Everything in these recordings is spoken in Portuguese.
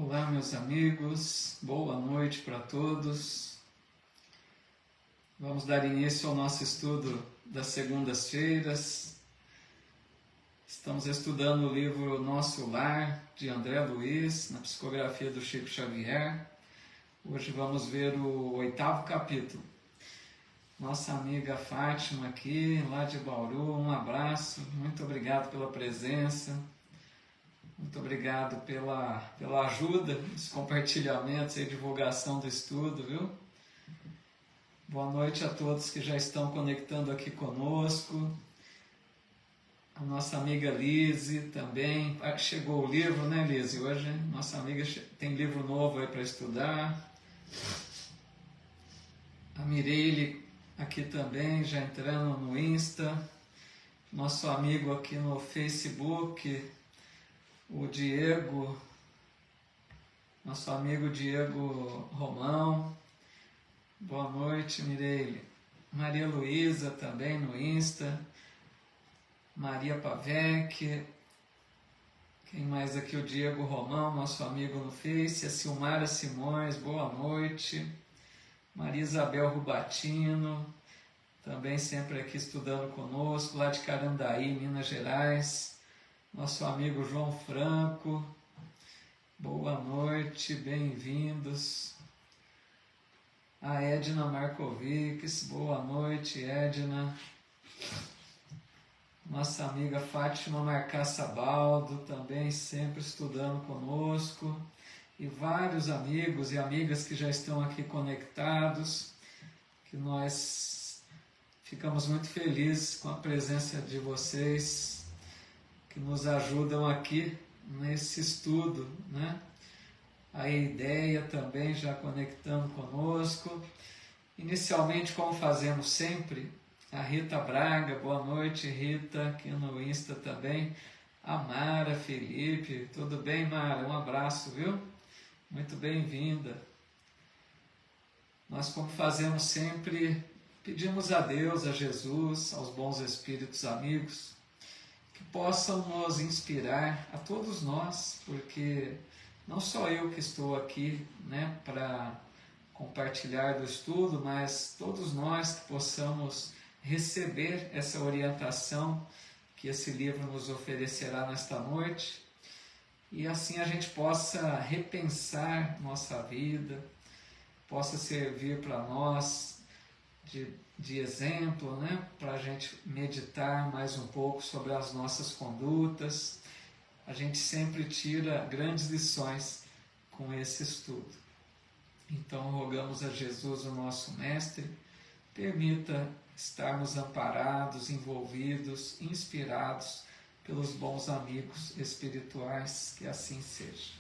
Olá, meus amigos, boa noite para todos. Vamos dar início ao nosso estudo das segundas-feiras. Estamos estudando o livro Nosso Lar, de André Luiz, na psicografia do Chico Xavier. Hoje vamos ver o 8º capítulo. Nossa amiga Fátima aqui, lá de Bauru, um abraço, muito obrigado pela presença. Muito obrigado pela ajuda, os compartilhamentos e divulgação do estudo, viu? Boa noite a todos que já estão conectando aqui conosco. A nossa amiga Lise também. Chegou o livro, né, Lise? Hoje nossa amiga tem livro novo aí para estudar. A Mireille aqui também, já entrando no Insta. Nosso amigo aqui no Facebook, o Diego, nosso amigo Diego Romão. Boa noite, Mireille. Maria Luísa também no Insta. Maria Pavec. Quem mais aqui? O Diego Romão, nosso amigo no Face. A Silmara Simões, boa noite. Maria Isabel Rubatino, também sempre aqui estudando conosco, lá de Carandaí, Minas Gerais. Nosso amigo João Franco, boa noite, bem-vindos. A Edna Markovics, boa noite, Edna. Nossa amiga Fátima Marcaçabaldo, também sempre estudando conosco. E vários amigos e amigas que já estão aqui conectados, que nós ficamos muito felizes com a presença de vocês, que nos ajudam aqui nesse estudo, né? A ideia também já conectando conosco. Inicialmente, como fazemos sempre, a Rita Braga, boa noite, Rita, aqui no Insta também. A Mara Felipe, tudo bem, Mara? Um abraço, viu? Muito bem-vinda. Nós, como fazemos sempre, pedimos a Deus, a Jesus, aos bons espíritos amigos, que possam nos inspirar a todos nós, porque não só eu que estou aqui, né, para compartilhar do estudo, mas todos nós que possamos receber essa orientação que esse livro nos oferecerá nesta noite, e assim a gente possa repensar nossa vida, possa servir para nós de exemplo, né? Para a gente meditar mais um pouco sobre as nossas condutas. A gente sempre tira grandes lições com esse estudo. Então, rogamos a Jesus, o nosso Mestre, permita estarmos amparados, envolvidos, inspirados pelos bons amigos espirituais, que assim seja.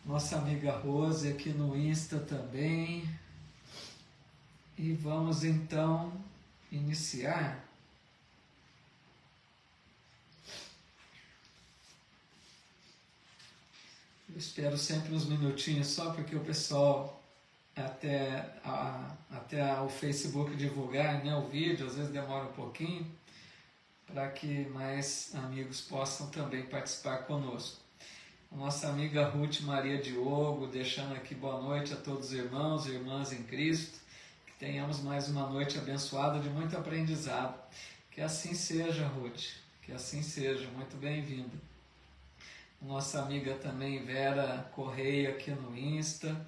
Nossa amiga Rose aqui no Insta também. E vamos então iniciar. Eu espero sempre uns minutinhos só porque o pessoal até o Facebook divulgar, né, o vídeo, às vezes demora um pouquinho, para que mais amigos possam também participar conosco. A nossa amiga Ruth Maria Diogo, deixando aqui boa noite a todos os irmãos e irmãs em Cristo, que tenhamos mais uma noite abençoada de muito aprendizado. Que assim seja, Ruth, que assim seja, muito bem-vinda. Nossa amiga também Vera Correia aqui no Insta,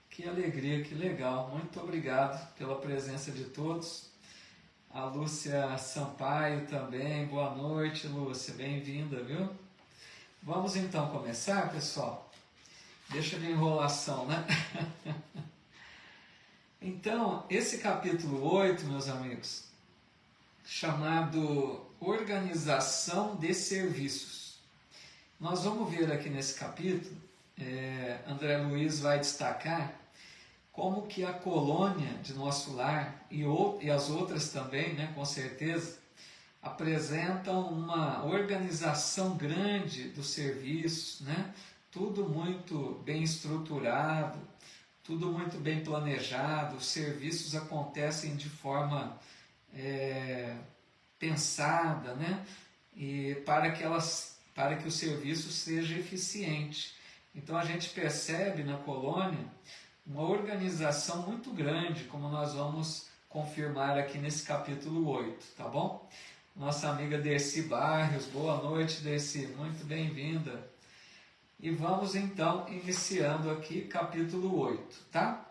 que alegria, que legal, muito obrigado pela presença de todos. A Lúcia Sampaio também, boa noite, Lúcia, bem-vinda, viu? Vamos então começar, pessoal? Deixa de enrolação, né? Então, esse capítulo 8, meus amigos, chamado Organização de Serviços. Nós vamos ver aqui nesse capítulo, André Luiz vai destacar como que a colônia de Nosso Lar e as outras também, né, com certeza, apresentam uma organização grande dos serviços, né? Tudo muito bem estruturado, tudo muito bem planejado, os serviços acontecem de forma pensada, né? E para que o serviço seja eficiente. Então a gente percebe na colônia uma organização muito grande, como nós vamos confirmar aqui nesse capítulo 8, tá bom? Nossa amiga Dercy Barrios, boa noite, Dercy, muito bem-vinda. E vamos então iniciando aqui capítulo 8, tá?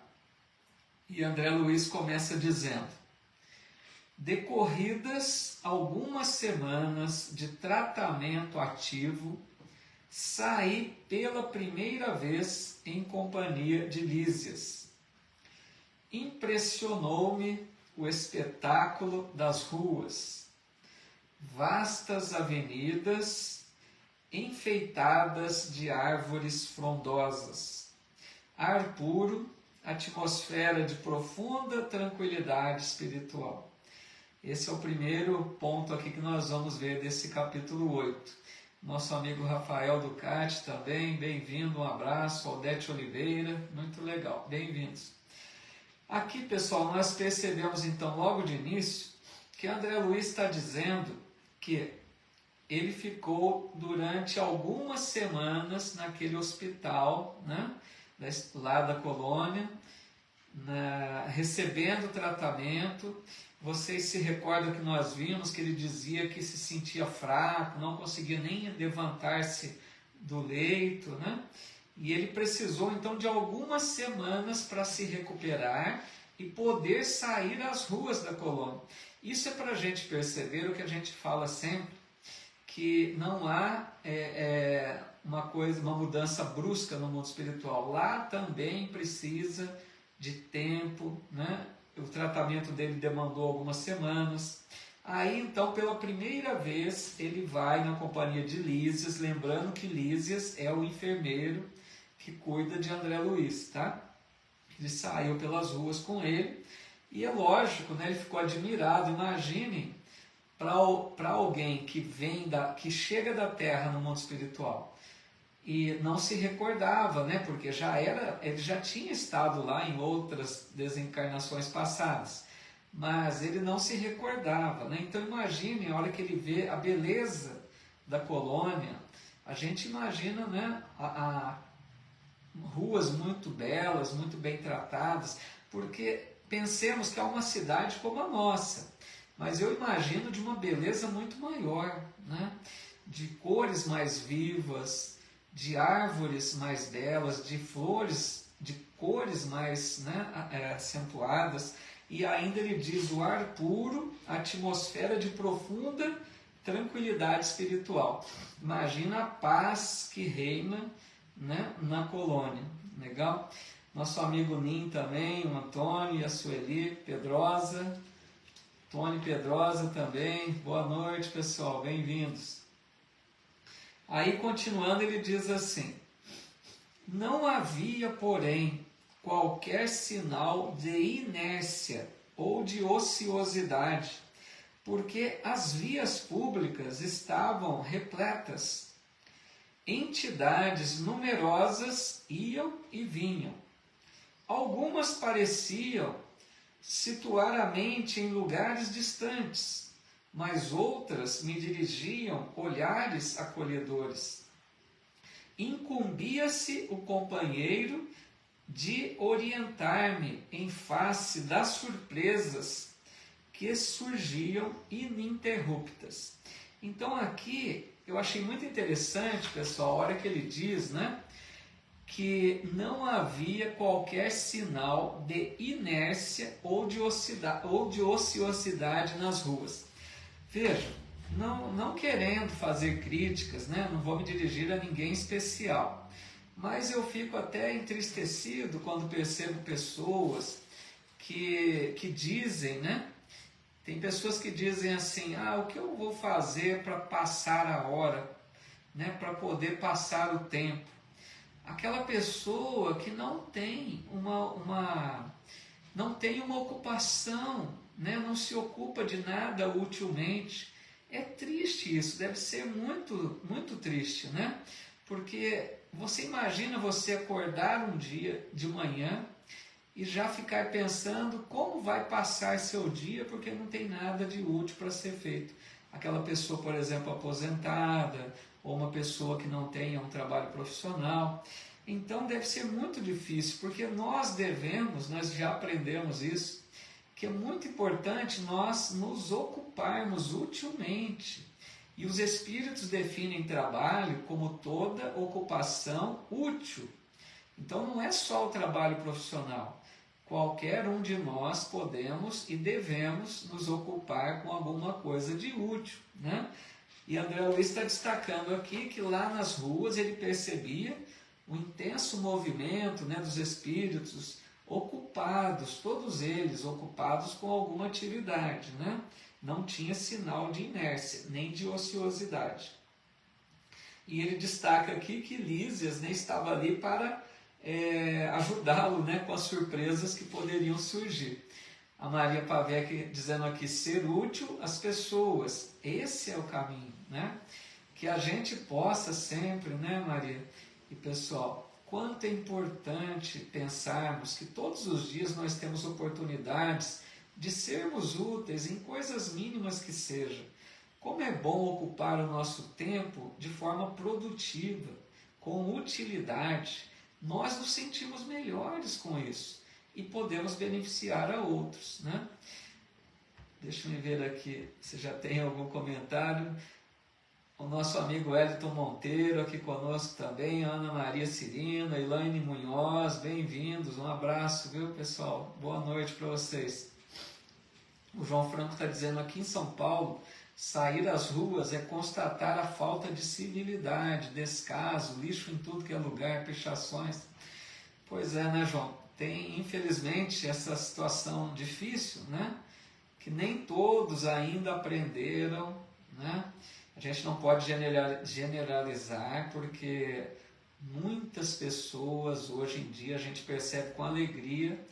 E André Luiz começa dizendo: decorridas algumas semanas de tratamento ativo, saí pela primeira vez em companhia de Lísias. Impressionou-me o espetáculo das ruas, vastas avenidas enfeitadas de árvores frondosas, ar puro, atmosfera de profunda tranquilidade espiritual. Esse é o primeiro ponto aqui que nós vamos ver desse capítulo 8. Nosso amigo Rafael Ducati também, bem-vindo, um abraço. Aldete Oliveira, muito legal, bem-vindos. Aqui, pessoal, nós percebemos então logo de início que André Luiz está dizendo que ele ficou durante algumas semanas naquele hospital, né, lá da colônia, recebendo tratamento. Vocês se recordam que nós vimos que ele dizia que se sentia fraco, não conseguia nem levantar-se do leito, né? E ele precisou então de algumas semanas para se recuperar e poder sair às ruas da colônia. Isso é para a gente perceber o que a gente fala sempre, que não há uma mudança brusca no mundo espiritual. Lá também precisa de tempo, né? O tratamento dele demandou algumas semanas. Aí, então, pela primeira vez, ele vai na companhia de Lísias, lembrando que Lísias é o enfermeiro que cuida de André Luiz, tá? Ele saiu pelas ruas com ele, e é lógico, né? Ele ficou admirado. Imaginem, para alguém que chega da Terra no mundo espiritual e não se recordava, né? Porque ele já tinha estado lá em outras desencarnações passadas, mas ele não se recordava, né? Então imagine a hora que ele vê a beleza da colônia. A gente imagina, né, ruas muito belas, muito bem tratadas, porque pensemos que é uma cidade como a nossa, mas eu imagino de uma beleza muito maior, né? De cores mais vivas, de árvores mais belas, de flores, de cores mais, né, acentuadas, e ainda ele diz o ar puro, atmosfera de profunda tranquilidade espiritual. Imagina a paz que reina, né, na colônia. Legal? Nosso amigo Nin também, o Antônio e a Sueli Pedrosa. Tony Pedrosa também. Boa noite, pessoal, bem-vindos. Aí, continuando, ele diz assim: não havia, porém, qualquer sinal de inércia ou de ociosidade, porque as vias públicas estavam repletas. Entidades numerosas iam e vinham. Algumas pareciam situar a mente em lugares distantes, mas outras me dirigiam olhares acolhedores. Incumbia-se o companheiro de orientar-me em face das surpresas que surgiam ininterruptas. Então aqui eu achei muito interessante, pessoal, a hora que ele diz, né, que não havia qualquer sinal de inércia ou de ociosidade nas ruas. Vejam, não querendo fazer críticas, né, não vou me dirigir a ninguém especial, mas eu fico até entristecido quando percebo pessoas que dizem, né, tem pessoas que dizem assim: o que eu vou fazer para passar a hora, né, para poder passar o tempo? Aquela pessoa que não tem não tem uma ocupação, né, não se ocupa de nada utilmente. É triste isso, deve ser muito, muito triste, né? Porque você imagina você acordar um dia de manhã e já ficar pensando como vai passar seu dia, porque não tem nada de útil para ser feito. Aquela pessoa, por exemplo, aposentada, ou uma pessoa que não tenha um trabalho profissional. Então deve ser muito difícil, porque nós já aprendemos isso, que é muito importante nós nos ocuparmos utilmente. E os Espíritos definem trabalho como toda ocupação útil. Então não é só o trabalho profissional. Qualquer um de nós podemos e devemos nos ocupar com alguma coisa de útil, né? E André Luiz está destacando aqui que lá nas ruas ele percebia o intenso movimento, né, dos espíritos ocupados, todos eles ocupados com alguma atividade, né? Não tinha sinal de inércia, nem de ociosidade. E ele destaca aqui que Lísias, né, estava ali para ajudá-lo, né, com as surpresas que poderiam surgir. A Maria Pavec dizendo aqui, ser útil às pessoas, esse é o caminho, né? Que a gente possa sempre, né, Maria e pessoal, quanto é importante pensarmos que todos os dias nós temos oportunidades de sermos úteis em coisas mínimas que sejam. Como é bom ocupar o nosso tempo de forma produtiva, com utilidade. Nós nos sentimos melhores com isso e podemos beneficiar a outros, né? Deixa eu ver aqui se já tem algum comentário. O nosso amigo Wellington Monteiro aqui conosco também, Ana Maria Cirina, Elaine Munhoz, bem-vindos, um abraço, viu, pessoal? Boa noite para vocês. O João Franco está dizendo aqui em São Paulo, sair às ruas é constatar a falta de civilidade, descaso, lixo em tudo que é lugar, pichações. Pois é, né, João? Tem, infelizmente, essa situação difícil, né? Que nem todos ainda aprenderam, né? A gente não pode generalizar, porque muitas pessoas, hoje em dia, a gente percebe com alegria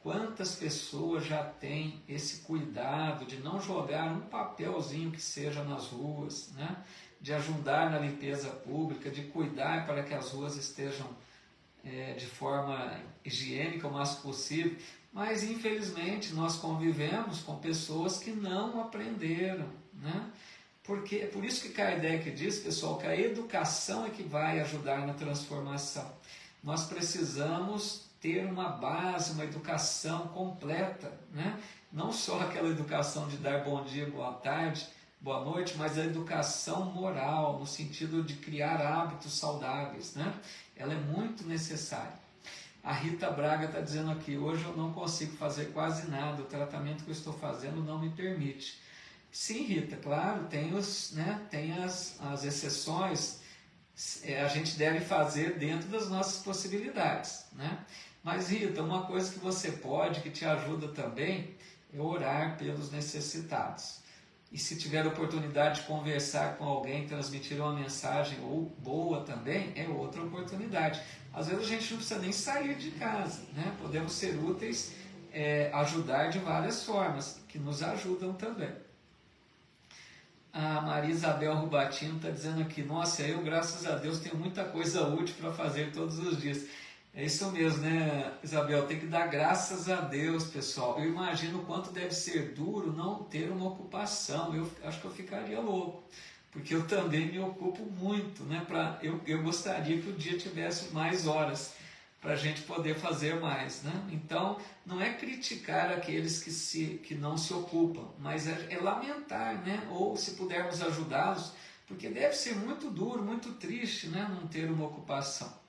quantas pessoas já têm esse cuidado de não jogar um papelzinho que seja nas ruas, né? De ajudar na limpeza pública, de cuidar para que as ruas estejam de forma higiênica o mais possível. Mas, infelizmente, nós convivemos com pessoas que não aprenderam, né? Porque é por isso que Kardec diz, pessoal, que a educação é que vai ajudar na transformação. Nós precisamos ter uma base, uma educação completa, né? Não só aquela educação de dar bom dia, boa tarde, boa noite, mas a educação moral, no sentido de criar hábitos saudáveis, né? Ela é muito necessária. A Rita Braga está dizendo aqui, hoje eu não consigo fazer quase nada, o tratamento que eu estou fazendo não me permite. Sim, Rita, claro, tem as exceções, a gente deve fazer dentro das nossas possibilidades, né? Mas, Rita, uma coisa que você pode, que te ajuda também, é orar pelos necessitados. E se tiver oportunidade de conversar com alguém, transmitir uma mensagem boa também, é outra oportunidade. Às vezes a gente não precisa nem sair de casa, né? Podemos ser úteis, ajudar de várias formas, que nos ajudam também. A Maria Isabel Rubatino está dizendo aqui, nossa, eu, graças a Deus, tenho muita coisa útil para fazer todos os dias. É isso mesmo, né, Isabel? Tem que dar graças a Deus, pessoal. Eu imagino o quanto deve ser duro não ter uma ocupação. Eu acho que eu ficaria louco, porque eu também me ocupo muito, né? Eu gostaria que o dia tivesse mais horas para a gente poder fazer mais, né? Então, não é criticar aqueles que não se ocupam, mas é lamentar, né? Ou se pudermos ajudá-los, porque deve ser muito duro, muito triste, né? Não ter uma ocupação.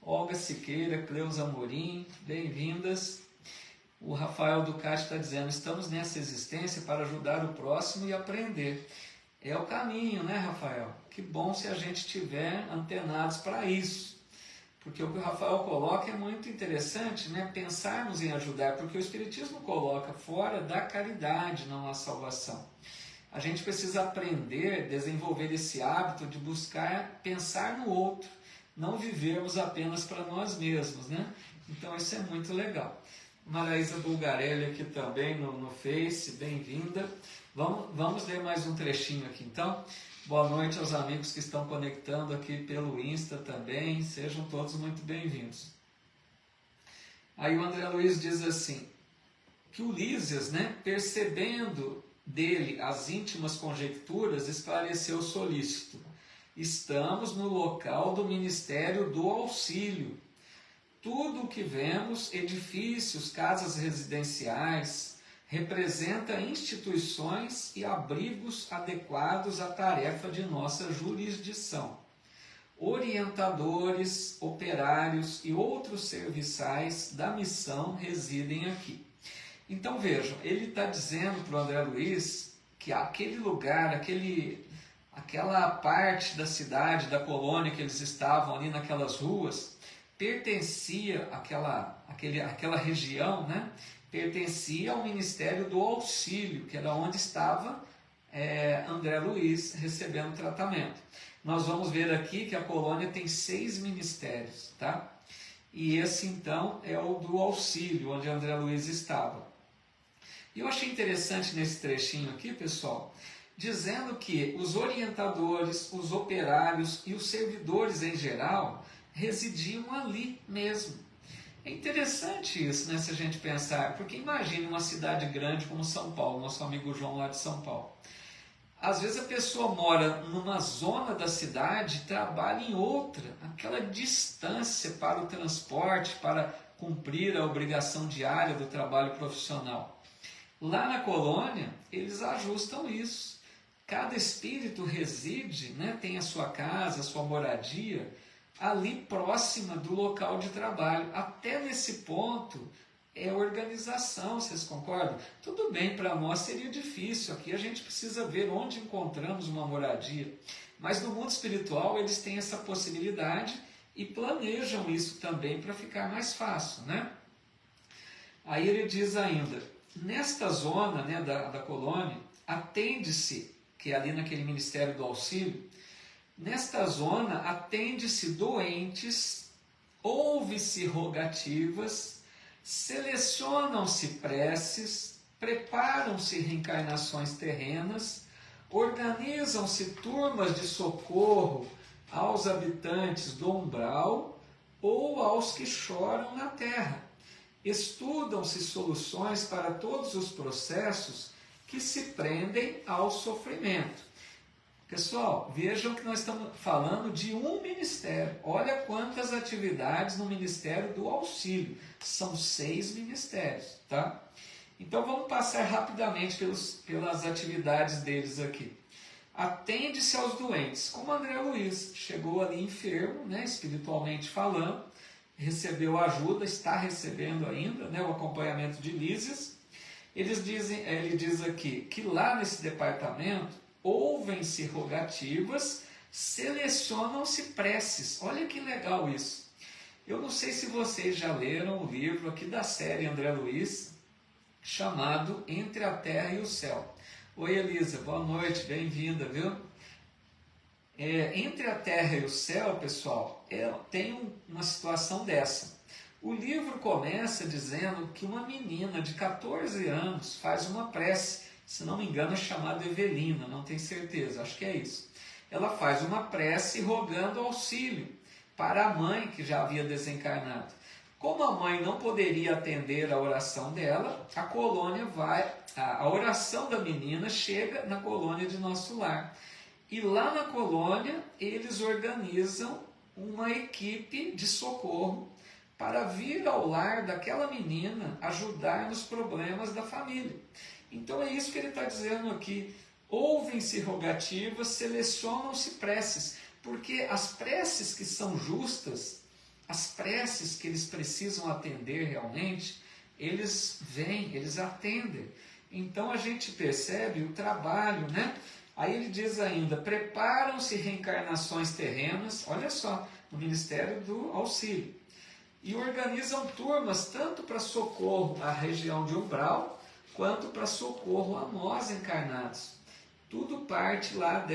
Olga Siqueira, Cleusa Amorim, bem-vindas. O Rafael Ducati está dizendo, estamos nessa existência para ajudar o próximo e aprender. É o caminho, né, Rafael? Que bom se a gente estiver antenados para isso. Porque o que o Rafael coloca é muito interessante, né? Pensarmos em ajudar, porque o Espiritismo coloca fora da caridade não há salvação. A gente precisa aprender, desenvolver esse hábito de buscar pensar no outro, não vivermos apenas para nós mesmos, né? Então isso é muito legal. Maraísa Bulgarelli aqui também no Face, bem-vinda. Vamos ler mais um trechinho aqui então. Boa noite aos amigos que estão conectando aqui pelo Insta também, sejam todos muito bem-vindos. Aí o André Luiz diz assim, que o Lísias, né, percebendo dele as íntimas conjecturas, esclareceu solícito. Estamos no local do Ministério do Auxílio. Tudo o que vemos, edifícios, casas residenciais, representa instituições e abrigos adequados à tarefa de nossa jurisdição. Orientadores, operários e outros serviçais da missão residem aqui. Então vejam, ele está dizendo para o André Luiz que aquele lugar, aquela parte da cidade, da colônia que eles estavam ali naquelas ruas, pertencia àquela região, né? Pertencia ao Ministério do Auxílio, que era onde estava André Luiz recebendo tratamento. Nós vamos ver aqui que a colônia tem 6 ministérios, tá? E esse então é o do auxílio, onde André Luiz estava. E eu achei interessante nesse trechinho aqui, pessoal, dizendo que os orientadores, os operários e os servidores em geral residiam ali mesmo. É interessante isso, né, se a gente pensar, porque imagine uma cidade grande como São Paulo, nosso amigo João lá de São Paulo. Às vezes a pessoa mora numa zona da cidade e trabalha em outra, aquela distância para o transporte, para cumprir a obrigação diária do trabalho profissional. Lá na colônia, eles ajustam isso. Cada espírito reside, né, tem a sua casa, a sua moradia, ali próxima do local de trabalho. Até nesse ponto é organização, vocês concordam? Tudo bem, para nós seria difícil, aqui a gente precisa ver onde encontramos uma moradia, mas no mundo espiritual eles têm essa possibilidade e planejam isso também para ficar mais fácil, né? Aí ele diz ainda, nesta zona, né, da colônia, atende-se, que é ali naquele Ministério do Auxílio, nesta zona atende-se doentes, ouve-se rogativas, selecionam-se preces, preparam-se reencarnações terrenas, organizam-se turmas de socorro aos habitantes do umbral ou aos que choram na terra. Estudam-se soluções para todos os processos que se prendem ao sofrimento. Pessoal, vejam que nós estamos falando de um ministério. Olha quantas atividades no Ministério do Auxílio. São 6 ministérios, tá? Então vamos passar rapidamente pelas atividades deles aqui. Atende-se aos doentes, como André Luiz chegou ali enfermo, né, espiritualmente falando, recebeu ajuda, está recebendo ainda, né, o acompanhamento de Lísias. Ele diz aqui que lá nesse departamento ouvem-se rogativas, selecionam-se preces. Olha que legal isso. Eu não sei se vocês já leram o livro aqui da série André Luiz, chamado Entre a Terra e o Céu. Oi, Elisa, boa noite, bem-vinda, viu? Entre a Terra e o Céu, pessoal, tem uma situação dessa. O livro começa dizendo que uma menina de 14 anos faz uma prece, se não me engano é chamada Evelina, não tenho certeza, acho que é isso. Ela faz uma prece rogando auxílio para a mãe que já havia desencarnado. Como a mãe não poderia atender a oração dela, a oração da menina chega na colônia de Nosso Lar. E lá na colônia eles organizam uma equipe de socorro para vir ao lar daquela menina ajudar nos problemas da família. Então é isso que ele está dizendo aqui. Ouvem-se rogativas, selecionam-se preces, porque as preces que são justas, as preces que eles precisam atender realmente, eles vêm, eles atendem. Então a gente percebe o trabalho, né? Aí ele diz ainda, preparam-se reencarnações terrenas, olha só, no Ministério do Auxílio, e organizam turmas tanto para socorro à região de umbral, quanto para socorro a nós encarnados. Tudo parte lá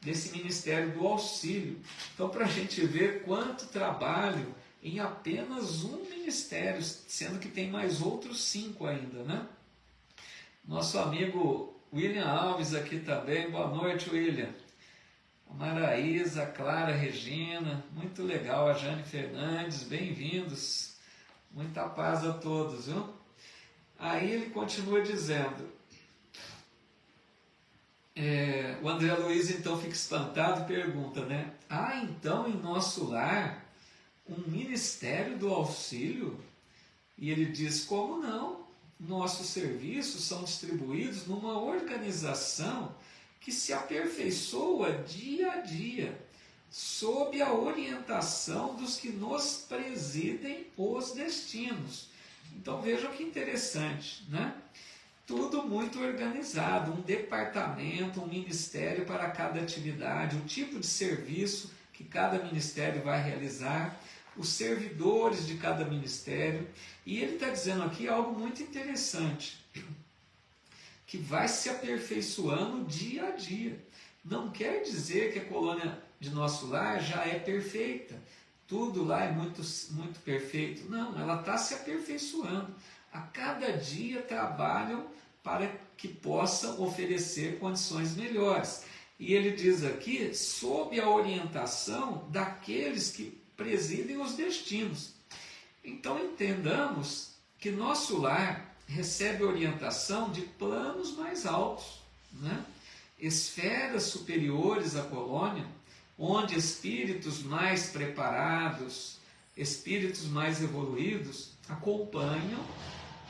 desse Ministério do Auxílio. Então, para a gente ver quanto trabalho em apenas um ministério, sendo que tem mais outros 5 ainda, né? Nosso amigo William Alves aqui também. Boa noite, William. A Maraísa, a Clara, a Regina, muito legal. A Jane Fernandes, bem-vindos. Muita paz a todos, viu? Aí ele continua dizendo, O André Luiz então fica espantado e pergunta, né? Há então em nosso lar um ministério do auxílio? E ele diz, como não? Nossos serviços são distribuídos numa organização que se aperfeiçoa dia a dia, sob a orientação dos que nos presidem os destinos. Então vejam que interessante, né? Tudo muito organizado, um departamento, um ministério para cada atividade, o tipo de serviço que cada ministério vai realizar, os servidores de cada ministério. E ele está dizendo aqui algo muito interessante, que vai se aperfeiçoando dia a dia. Não quer dizer que a colônia de nosso lar já é perfeita, tudo lá é muito, muito perfeito. Não, ela está se aperfeiçoando. A cada dia trabalham para que possam oferecer condições melhores. E ele diz aqui, sob a orientação daqueles que presidem os destinos. Então entendamos que nosso lar recebe orientação de planos mais altos, né? Esferas superiores à colônia, onde espíritos mais preparados, espíritos mais evoluídos, acompanham,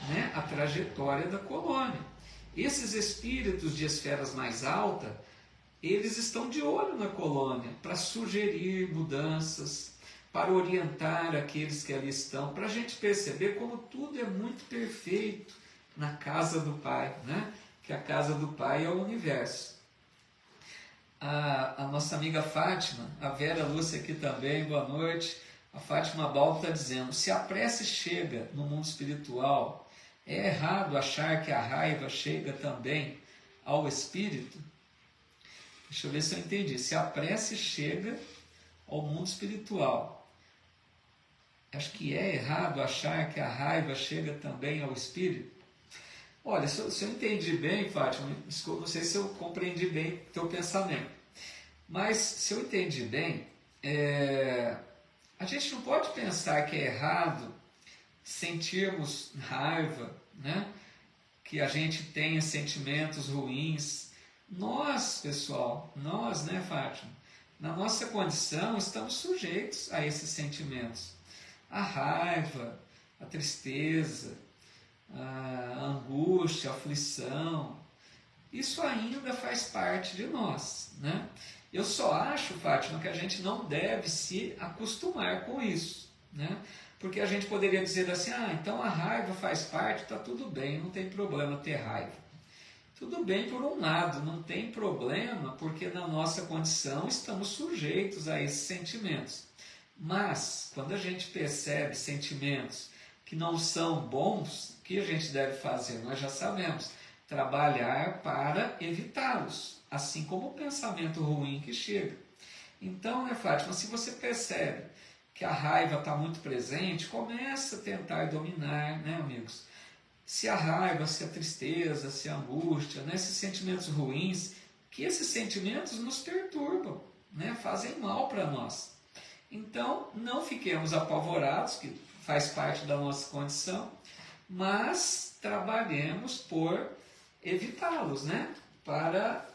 né, a trajetória da colônia. Esses espíritos de esferas mais altas, eles estão de olho na colônia para sugerir mudanças, para orientar aqueles que ali estão, para a gente perceber como tudo é muito perfeito na casa do Pai, né? Que a casa do Pai é o universo. A nossa amiga Fátima, a Vera Lúcia aqui também, boa noite. A Fátima Baldo está dizendo, se a prece chega no mundo espiritual, é errado achar que a raiva chega também ao espírito? Deixa eu ver se eu entendi. Se a prece chega ao mundo espiritual, acho que é errado achar que a raiva chega também ao espírito? Olha, se eu entendi bem, Fátima, não sei se eu compreendi bem o teu pensamento, mas se eu entendi bem, a gente não pode pensar que é errado sentirmos raiva, né? Que a gente tenha sentimentos ruins. Nós, pessoal, nós, né, Fátima, na nossa condição estamos sujeitos a esses sentimentos. A raiva, a tristeza, a angústia, a aflição, isso ainda faz parte de nós, né? Eu só acho, Fátima, que a gente não deve se acostumar com isso, né? Porque a gente poderia dizer assim, então a raiva faz parte, está tudo bem, não tem problema ter raiva. Tudo bem por um lado, não tem problema, porque na nossa condição estamos sujeitos a esses sentimentos. Mas, quando a gente percebe sentimentos que não são bons, o que a gente deve fazer? Nós já sabemos, trabalhar para evitá-los, assim como o pensamento ruim que chega. Então, né, Fátima, se você percebe que a raiva está muito presente, começa a tentar dominar, né, amigos? Se a raiva, se a tristeza, se a angústia, né, esses sentimentos ruins, que esses sentimentos nos perturbam, né, fazem mal para nós. Então, não fiquemos apavorados, que faz parte da nossa condição, mas trabalhemos por evitá-los, né, para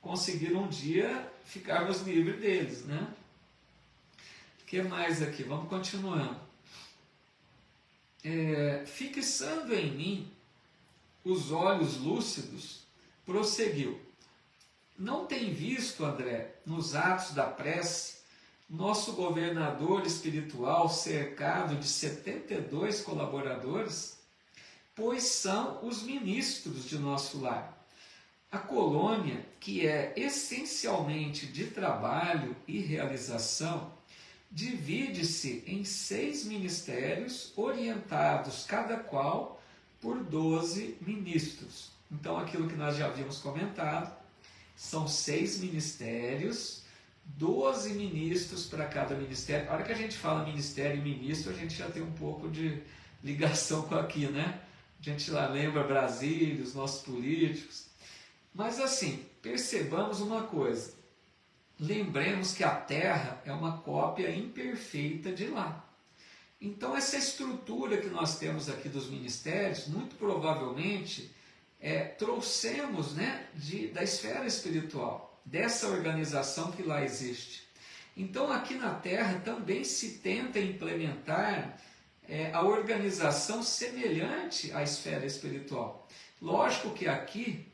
conseguir um dia ficarmos livres deles, né? O que mais aqui? Vamos continuando. Fixando em mim os olhos lúcidos, prosseguiu. Não tem visto, André, nos atos da prece, nosso governador espiritual cercado de 72 colaboradores? Pois são os ministros de nosso lar. A colônia, que é essencialmente de trabalho e realização, divide-se em 6 ministérios orientados, cada qual, por 12 ministros. Então, aquilo que nós já havíamos comentado, são 6 ministérios, 12 ministros para cada ministério. A hora que a gente fala ministério e ministro, a gente já tem um pouco de ligação com aqui, né? A gente lá lembra Brasília, os nossos políticos. Mas assim, percebamos uma coisa. Lembremos que a Terra é uma cópia imperfeita de lá. Então essa estrutura que nós temos aqui dos ministérios, muito provavelmente, trouxemos, né, da esfera espiritual, dessa organização que lá existe. Então aqui na Terra também se tenta implementar a organização semelhante à esfera espiritual. Lógico que aqui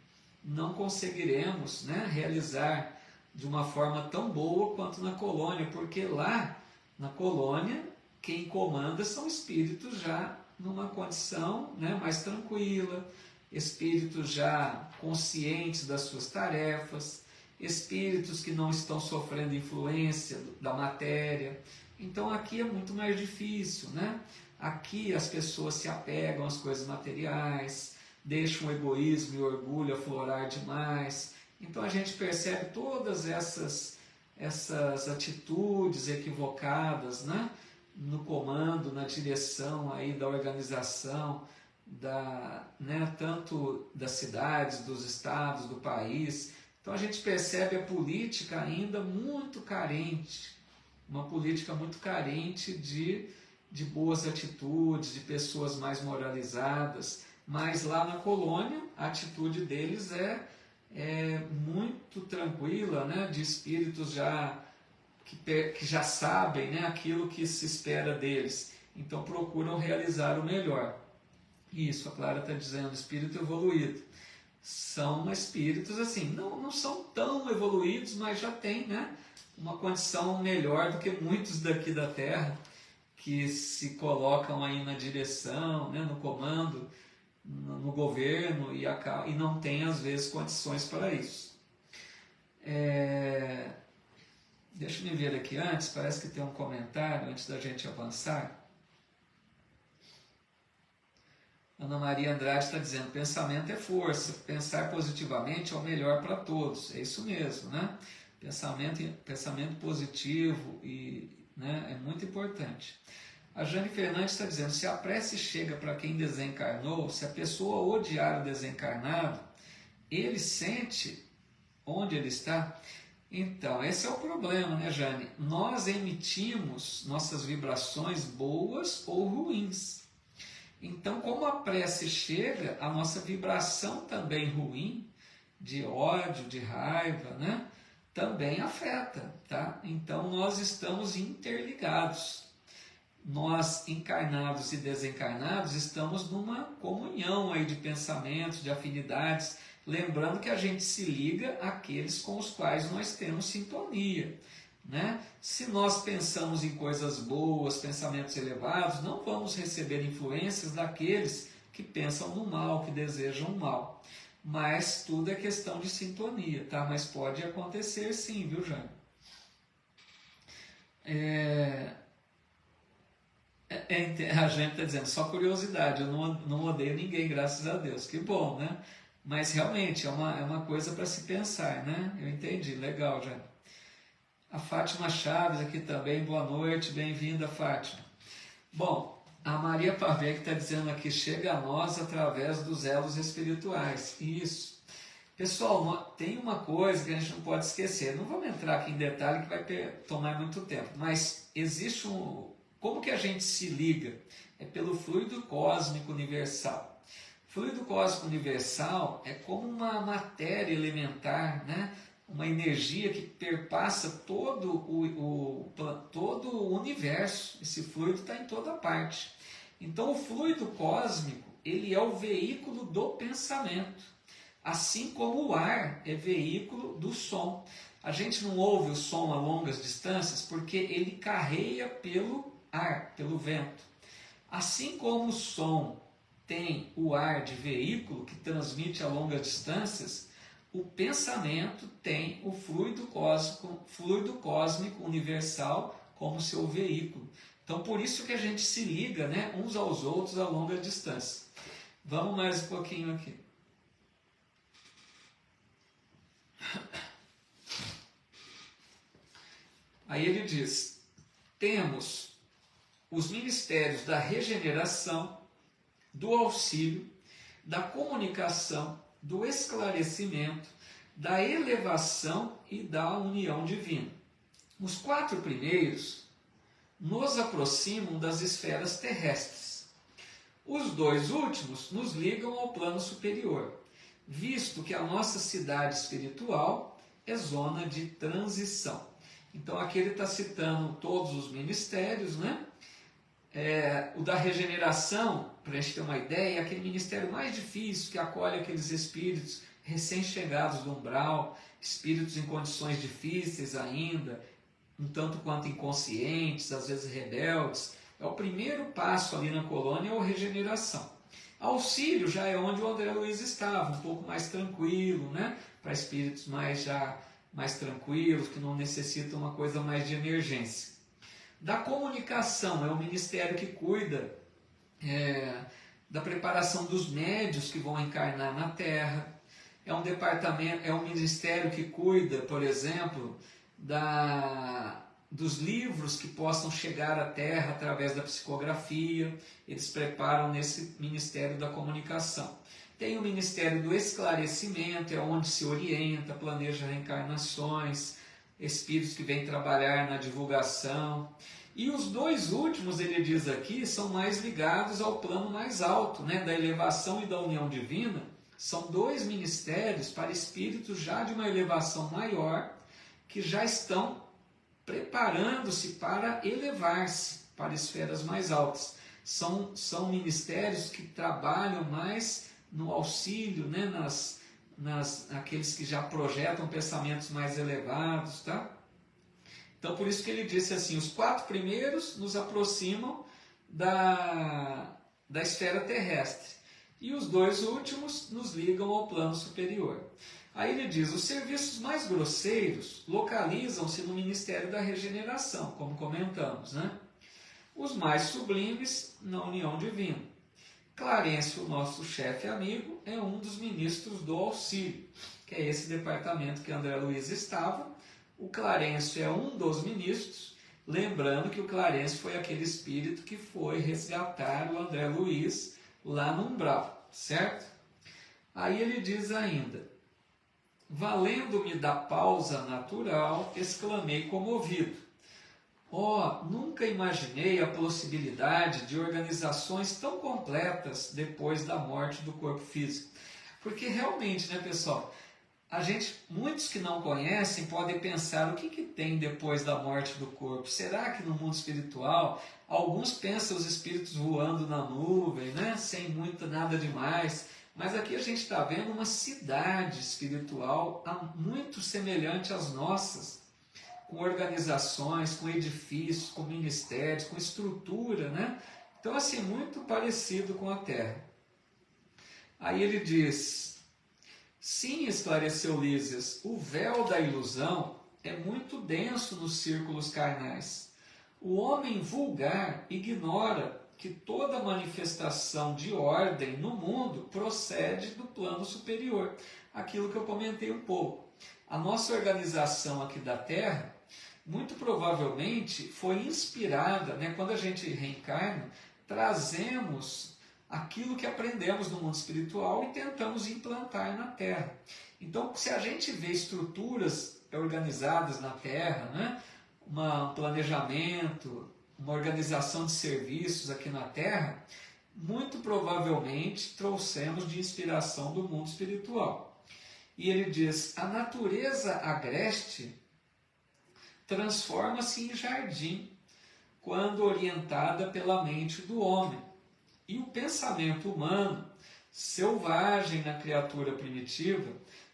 não conseguiremos, né, realizar de uma forma tão boa quanto na colônia, porque lá na colônia quem comanda são espíritos já numa condição, né, mais tranquila, espíritos já conscientes das suas tarefas, espíritos que não estão sofrendo influência da matéria. Então aqui é muito mais difícil, né? Aqui as pessoas se apegam às coisas materiais, deixam o egoísmo e o orgulho aflorar demais. Então a gente percebe todas essas atitudes equivocadas, né? No comando, na direção aí da organização, né? Tanto das cidades, dos estados, do país. Então a gente percebe a política ainda muito carente, uma política muito carente de boas atitudes, de pessoas mais moralizadas. Mas lá na colônia a atitude deles é muito tranquila, né? De espíritos que já sabem, né, aquilo que se espera deles. Então procuram realizar o melhor. Isso, a Clara está dizendo, espírito evoluído. São espíritos assim, não são tão evoluídos, mas já têm, né, uma condição melhor do que muitos daqui da Terra, que se colocam aí na direção, né, no comando, no governo e não têm às vezes condições para isso. Deixa eu me ver aqui antes, parece que tem um comentário antes da gente avançar. Ana Maria Andrade está dizendo, pensamento é força, pensar positivamente é o melhor para todos. É isso mesmo, né? Pensamento positivo né, é muito importante. A Jane Fernandes está dizendo, se a prece chega para quem desencarnou, se a pessoa odiar o desencarnado, ele sente onde ele está? Então, esse é o problema, né, Jane? Nós emitimos nossas vibrações boas ou ruins. Então, como a prece chega, a nossa vibração também ruim, de ódio, de raiva, né, também afeta, tá? Então, nós estamos interligados. Nós, encarnados e desencarnados, estamos numa comunhão aí de pensamentos, de afinidades, lembrando que a gente se liga àqueles com os quais nós temos sintonia, né? Se nós pensamos em coisas boas, pensamentos elevados, não vamos receber influências daqueles que pensam no mal, que desejam o mal. Mas tudo é questão de sintonia, tá? Mas pode acontecer sim, viu, Jane? A gente está dizendo, só curiosidade, eu não odeio ninguém, graças a Deus. Que bom, né? Mas realmente é uma coisa para se pensar, né? Eu entendi, legal, Jane. A Fátima Chaves aqui também, boa noite, bem-vinda, Fátima. Bom, a Maria Pavec está dizendo aqui, chega a nós através dos elos espirituais. Isso. Pessoal, tem uma coisa que a gente não pode esquecer, não vamos entrar aqui em detalhe que vai tomar muito tempo, mas existe como que a gente se liga? É pelo fluido cósmico universal. O fluido cósmico universal é como uma matéria elementar, né? Uma energia que perpassa todo o universo. Esse fluido está em toda parte. Então, o fluido cósmico, ele é o veículo do pensamento, assim como o ar é veículo do som. A gente não ouve o som a longas distâncias porque ele carreia pelo ar, pelo vento. Assim como o som tem o ar de veículo que transmite a longas distâncias, o pensamento tem o fluido cósmico universal como seu veículo. Então, por isso que a gente se liga, né, uns aos outros a longa distância. Vamos mais um pouquinho aqui. Aí ele diz, temos os ministérios da regeneração, do auxílio, da comunicação, do esclarecimento, da elevação e da união divina. Os 4 primeiros nos aproximam das esferas terrestres. Os 2 últimos nos ligam ao plano superior. visto que a nossa cidade espiritual é zona de transição. Então aqui ele está citando todos os ministérios, né? O da regeneração, para a gente ter uma ideia, é aquele ministério mais difícil que acolhe aqueles espíritos recém-chegados do umbral, espíritos em condições difíceis ainda, um tanto quanto inconscientes, às vezes rebeldes. É o primeiro passo ali na colônia, é a regeneração. Auxílio já é onde o André Luiz estava, um pouco mais tranquilo, né? Para espíritos mais tranquilos, que não necessitam uma coisa mais de emergência. Da comunicação, é o ministério que cuida da preparação dos médios que vão encarnar na Terra. É um departamento, é um ministério que cuida, por exemplo, dos livros que possam chegar à Terra através da psicografia. Eles preparam nesse ministério da comunicação. Tem o ministério do esclarecimento, é onde se orienta, planeja reencarnações, espíritos que vêm trabalhar na divulgação. E os dois últimos, ele diz aqui, são mais ligados ao plano mais alto, né, da elevação e da união divina. São dois ministérios para espíritos já de uma elevação maior, que já estão preparando-se para elevar-se para esferas mais altas. São ministérios que trabalham mais no auxílio, né, aqueles que já projetam pensamentos mais elevados, tá? Então, por isso que ele disse assim, os 4 primeiros nos aproximam da esfera terrestre e os 2 últimos nos ligam ao plano superior. Aí ele diz, os serviços mais grosseiros localizam-se no Ministério da Regeneração, como comentamos, né? Os mais sublimes na união divina. Clarencio, o nosso chefe amigo, é um dos ministros do auxílio, que é esse departamento que André Luiz estava. O Clarencio é um dos ministros, lembrando que o Clarencio foi aquele espírito que foi resgatar o André Luiz lá no umbral, certo? Aí ele diz ainda, valendo-me da pausa natural, exclamei comovido. Nunca imaginei a possibilidade de organizações tão completas depois da morte do corpo físico. Porque realmente, né, pessoal, muitos que não conhecem podem pensar o que tem depois da morte do corpo. Será que no mundo espiritual, alguns pensam os espíritos voando na nuvem, né, sem nada demais, mas aqui a gente está vendo uma cidade espiritual muito semelhante às nossas, com organizações, com edifícios, com ministérios, com estrutura, né? Então, assim, muito parecido com a Terra. Aí ele diz, sim, esclareceu Lísias, o véu da ilusão é muito denso nos círculos carnais. O homem vulgar ignora que toda manifestação de ordem no mundo procede do plano superior. Aquilo que eu comentei um pouco. A nossa organização aqui da Terra, muito provavelmente foi inspirada, né, quando a gente reencarna, trazemos aquilo que aprendemos no mundo espiritual e tentamos implantar na Terra. Então, se a gente vê estruturas organizadas na Terra, né, um planejamento, uma organização de serviços aqui na Terra, muito provavelmente trouxemos de inspiração do mundo espiritual. E ele diz, a natureza agreste transforma-se em jardim quando orientada pela mente do homem. E o pensamento humano, selvagem na criatura primitiva,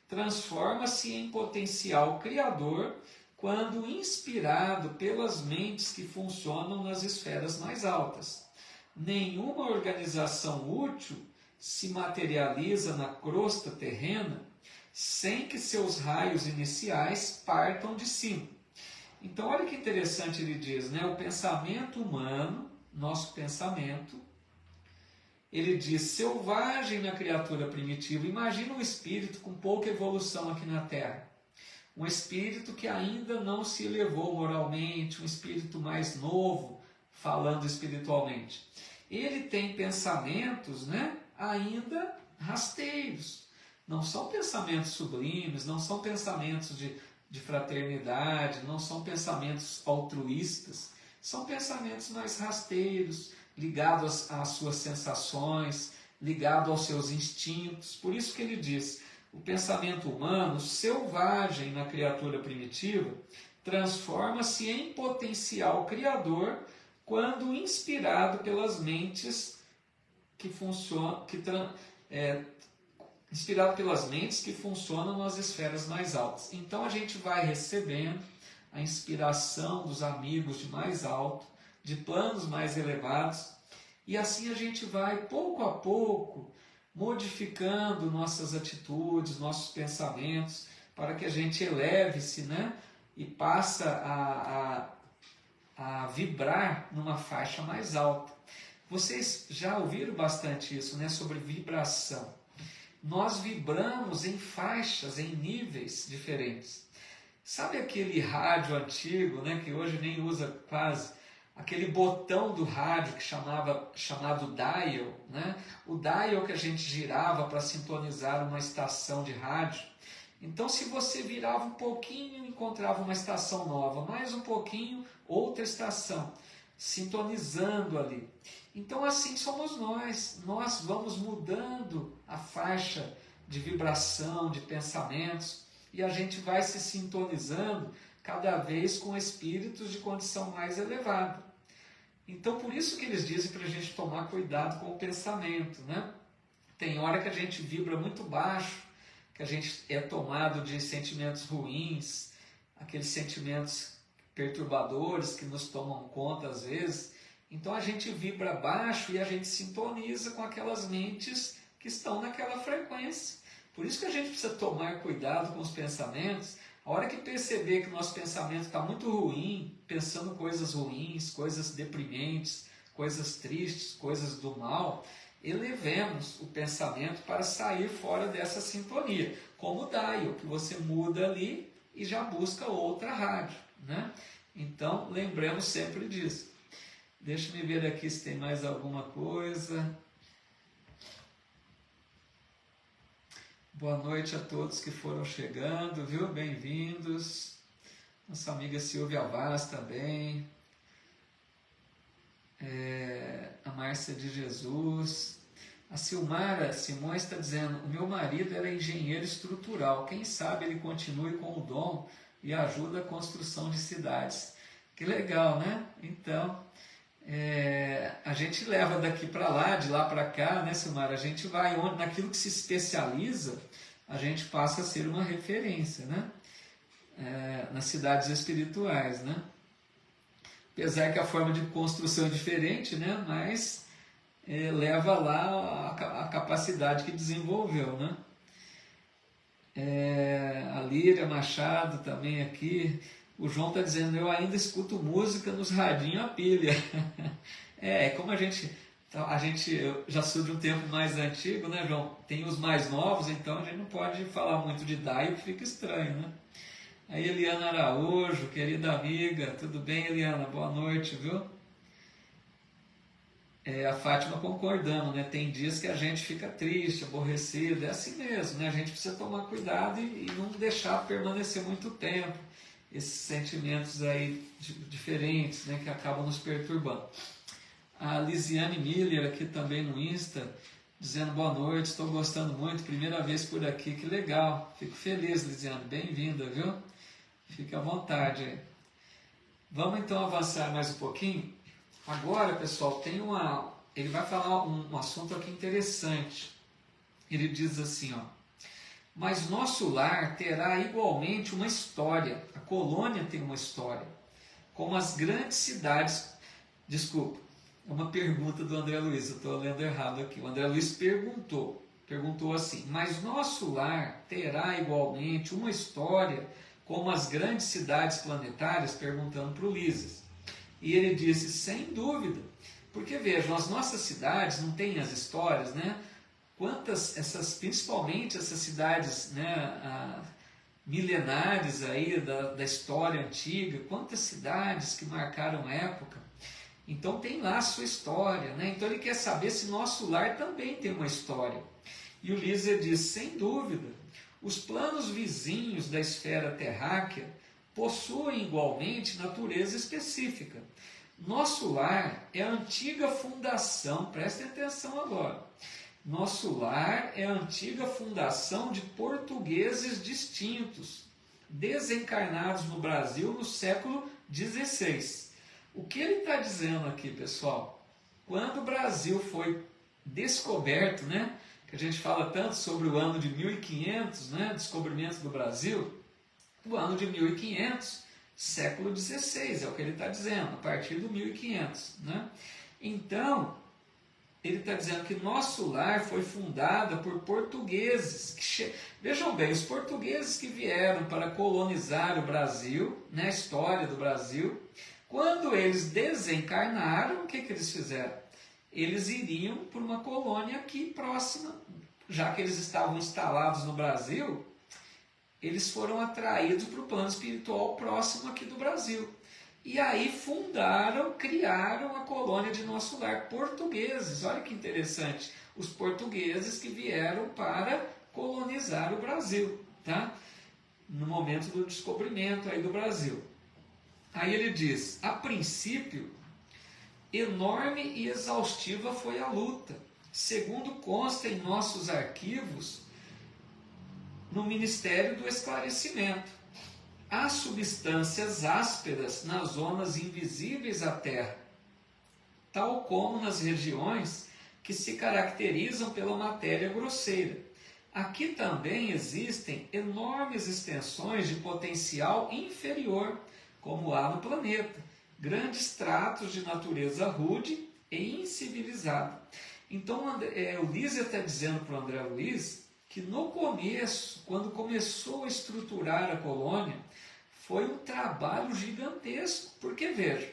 transforma-se em potencial criador quando inspirado pelas mentes que funcionam nas esferas mais altas. Nenhuma organização útil se materializa na crosta terrena sem que seus raios iniciais partam de cima. Então, olha que interessante ele diz, né? O pensamento humano, nosso pensamento, ele diz, selvagem na criatura primitiva. Imagina um espírito com pouca evolução aqui na Terra. Um espírito que ainda não se elevou moralmente, um espírito mais novo, falando espiritualmente. Ele tem pensamentos, né, ainda rasteiros. Não são pensamentos sublimes, não são pensamentos de fraternidade, não são pensamentos altruístas, são pensamentos mais rasteiros, ligados às suas sensações, ligado aos seus instintos. Por isso que ele diz, o pensamento humano, selvagem na criatura primitiva, transforma-se em potencial criador quando inspirado pelas mentes que funcionam, inspirado pelas mentes que funcionam nas esferas mais altas. Então a gente vai recebendo a inspiração dos amigos de mais alto, de planos mais elevados, e assim a gente vai pouco a pouco modificando nossas atitudes, nossos pensamentos, para que a gente eleve-se, né? E passa a vibrar numa faixa mais alta. Vocês já ouviram bastante isso, né? Sobre vibração. Nós vibramos em faixas, em níveis diferentes. Sabe aquele rádio antigo, né? Que hoje nem usa quase, aquele botão do rádio que chamado dial, né? O dial que a gente girava para sintonizar uma estação de rádio. Então, se você virava um pouquinho, encontrava uma estação nova, mais um pouquinho, outra estação, sintonizando ali. Então, assim somos nós vamos mudando a faixa de vibração, de pensamentos, e a gente vai se sintonizando cada vez com espíritos de condição mais elevada. Então, por isso que eles dizem para a gente tomar cuidado com o pensamento, né? Tem hora que a gente vibra muito baixo, que a gente é tomado de sentimentos ruins, aqueles sentimentos perturbadores que nos tomam conta às vezes. Então a gente vibra baixo e a gente sintoniza com aquelas mentes que estão naquela frequência. Por isso que a gente precisa tomar cuidado com os pensamentos. A hora que perceber que o nosso pensamento está muito ruim, pensando coisas ruins, coisas deprimentes, coisas tristes, coisas do mal, elevemos o pensamento para sair fora dessa sintonia, como o dial, que você muda ali e já busca outra rádio, né? Então, lembremos sempre disso. Deixa eu ver aqui se tem mais alguma coisa. Boa noite a todos que foram chegando, viu? Bem-vindos. Nossa amiga Silvia Vaz também. A Márcia de Jesus. A Silmara Simões está dizendo, o meu marido era engenheiro estrutural, quem sabe ele continue com o dom e ajuda a construção de cidades. Que legal, né? Então, a gente leva daqui para lá, de lá para cá, né, Silmara? A gente vai naquilo que se especializa, a gente passa a ser uma referência, né? Nas cidades espirituais, né? Apesar que a forma de construção é diferente, né? Mas leva lá a capacidade que desenvolveu, né? A Líria Machado também aqui. O João está dizendo, eu ainda escuto música nos radinhos a pilha. Como a gente já sou de um tempo mais antigo, né, João? Tem os mais novos, então a gente não pode falar muito de dial, que fica estranho, né? A Eliana Araújo, querida amiga, tudo bem, Eliana? Boa noite, viu? A Fátima concordando, né? Tem dias que a gente fica triste, aborrecido, é assim mesmo, né? A gente precisa tomar cuidado e não deixar permanecer muito tempo esses sentimentos aí diferentes, né? Que acabam nos perturbando. A Lisiane Miller aqui também no Insta, dizendo boa noite, estou gostando muito, primeira vez por aqui, que legal, fico feliz, Lisiane, bem-vinda, viu? Fique à vontade aí. Vamos então avançar mais um pouquinho. Agora, pessoal, ele vai falar um assunto aqui interessante. Ele diz assim, ó, mas nosso lar terá igualmente uma história, a colônia tem uma história, como as grandes cidades, desculpa, é uma pergunta do André Luiz, eu estou lendo errado aqui, o André Luiz perguntou assim, mas nosso lar terá igualmente uma história, como as grandes cidades planetárias, perguntando para o Ulisses. E ele disse, sem dúvida, porque vejam, as nossas cidades não têm as histórias, né? Principalmente essas cidades, né, milenares aí da história antiga, quantas cidades que marcaram época, então tem lá a sua história, né? Então ele quer saber se nosso lar também tem uma história. E o Ulisses diz, sem dúvida, os planos vizinhos da esfera terráquea possuem igualmente natureza específica. Nosso lar é a antiga fundação, prestem atenção agora, Nosso lar é a antiga fundação de portugueses distintos, desencarnados no Brasil no século XVI. O que ele está dizendo aqui, pessoal? Quando o Brasil foi descoberto, né? Que a gente fala tanto sobre o ano de 1500, né? Descobrimento do Brasil. O ano de 1500, século XVI, é o que ele está dizendo, a partir do 1500, né? Então, ele está dizendo que nosso lar foi fundado por portugueses. Vejam bem, os portugueses que vieram para colonizar o Brasil, né, a história do Brasil, quando eles desencarnaram, o que eles fizeram? Eles iriam para uma colônia aqui próxima, já que eles estavam instalados no Brasil, eles foram atraídos para o plano espiritual próximo aqui do Brasil. E aí fundaram, criaram a colônia de nosso lar, portugueses. Olha que interessante, os portugueses que vieram para colonizar o Brasil, tá? No momento do descobrimento aí do Brasil. Aí ele diz, a princípio, enorme e exaustiva foi a luta, segundo consta em nossos arquivos, no Ministério do Esclarecimento. Há substâncias ásperas nas zonas invisíveis à Terra, tal como nas regiões que se caracterizam pela matéria grosseira. Aqui também existem enormes extensões de potencial inferior, como há no planeta, grandes tratos de natureza rude e incivilizada. Então, o Lísia está dizendo para o André Luiz que no começo, quando começou a estruturar a colônia, foi um trabalho gigantesco, porque veja,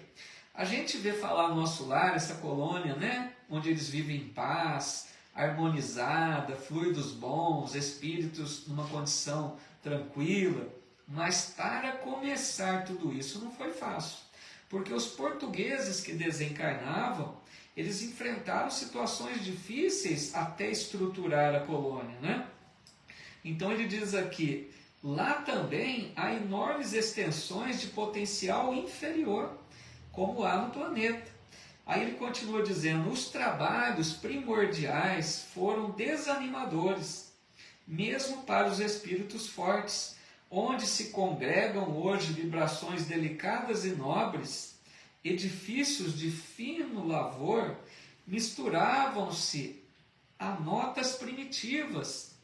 a gente vê falar no nosso lar, essa colônia, né, onde eles vivem em paz, harmonizada, fluidos bons, espíritos numa condição tranquila, mas para começar tudo isso não foi fácil, porque os portugueses que desencarnavam, eles enfrentaram situações difíceis até estruturar a colônia, né? Então ele diz aqui, lá também há enormes extensões de potencial inferior, como há no planeta. Aí ele continua dizendo, os trabalhos primordiais foram desanimadores, mesmo para os espíritos fortes, onde se congregam hoje vibrações delicadas e nobres, edifícios de fino lavor, misturavam-se a notas primitivas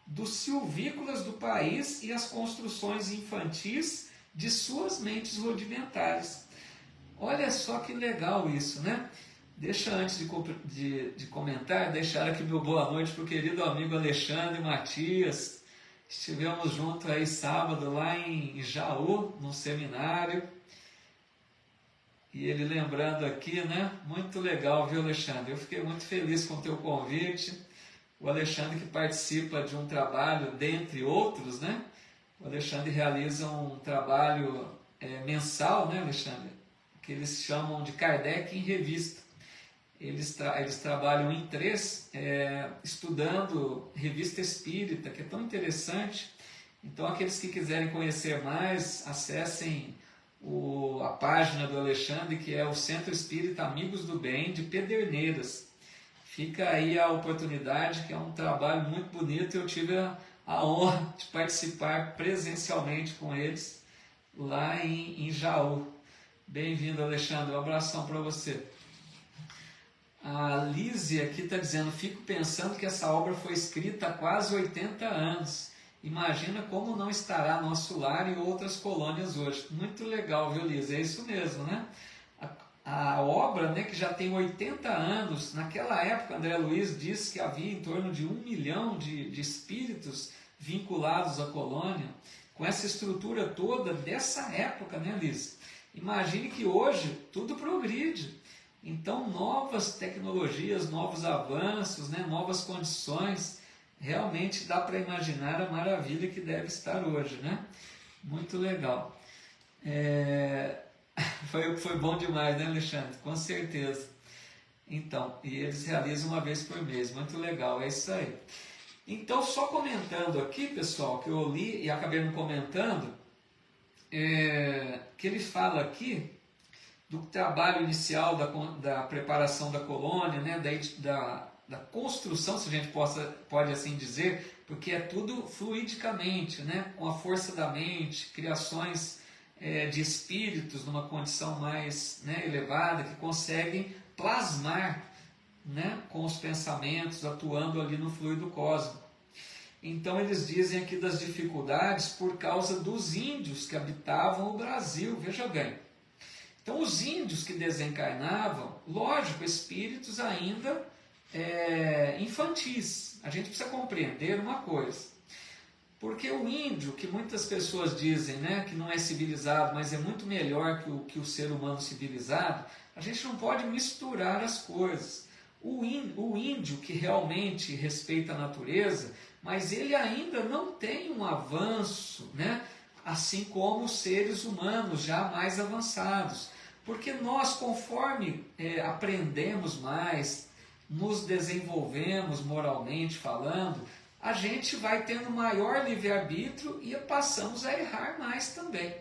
dos silvícolas do país e as construções infantis de suas mentes rudimentares. Olha só que legal isso, né? Deixa antes de comentar, deixar aqui meu boa noite para o querido amigo Alexandre Matias. Estivemos juntos aí sábado lá em Jaú, num seminário. E ele lembrando aqui, né? Muito legal, viu, Alexandre? Eu fiquei muito feliz com o teu convite. O Alexandre que participa de um trabalho, dentre outros, né? O Alexandre realiza um trabalho mensal, né, Alexandre? Que eles chamam de Kardec em Revista. Eles trabalham em três, estudando Revista Espírita, que é tão interessante. Então, aqueles que quiserem conhecer mais, acessem a página do Alexandre, que é o Centro Espírita Amigos do Bem, de Pederneiras. Fica aí a oportunidade, que é um trabalho muito bonito. Eu tive a honra de participar presencialmente com eles lá em Jaú. Bem-vindo, Alexandre. Um abração para você. A Lísia aqui está dizendo, fico pensando que essa obra foi escrita há quase 80 anos. Imagina como não estará nosso lar e outras colônias hoje. Muito legal, viu, Lísia? É isso mesmo, né? A obra, né, que já tem 80 anos, naquela época, André Luiz disse que havia em torno de 1 milhão de espíritos vinculados à colônia, com essa estrutura toda dessa época, né, Lísia? Imagine que hoje tudo progride. Então, novas tecnologias, novos avanços, né, novas condições, realmente dá para imaginar a maravilha que deve estar hoje, né? Muito legal. Foi bom demais, né, Alexandre? Com certeza. Então, e eles realizam uma vez por mês, muito legal, é isso aí. Então, só comentando aqui, pessoal, que eu li e acabei não comentando, que ele fala aqui do trabalho inicial da preparação da colônia, né, da da construção, se a gente pode assim dizer, porque é tudo fluidicamente, né? Com a força da mente, criações de espíritos numa condição mais, né, elevada, que conseguem plasmar, né, com os pensamentos, atuando ali no fluido cósmico. Então eles dizem aqui das dificuldades por causa dos índios que habitavam o Brasil, veja bem. Então os índios que desencarnavam, lógico, espíritos ainda infantis. A gente precisa compreender uma coisa. Porque o índio, que muitas pessoas dizem, né, que não é civilizado, mas é muito melhor que o ser humano civilizado, a gente não pode misturar as coisas. O índio que realmente respeita a natureza, mas ele ainda não tem um avanço, né, assim como os seres humanos já mais avançados. Porque nós, conforme aprendemos mais, nos desenvolvemos moralmente falando, a gente vai tendo maior livre-arbítrio e passamos a errar mais também.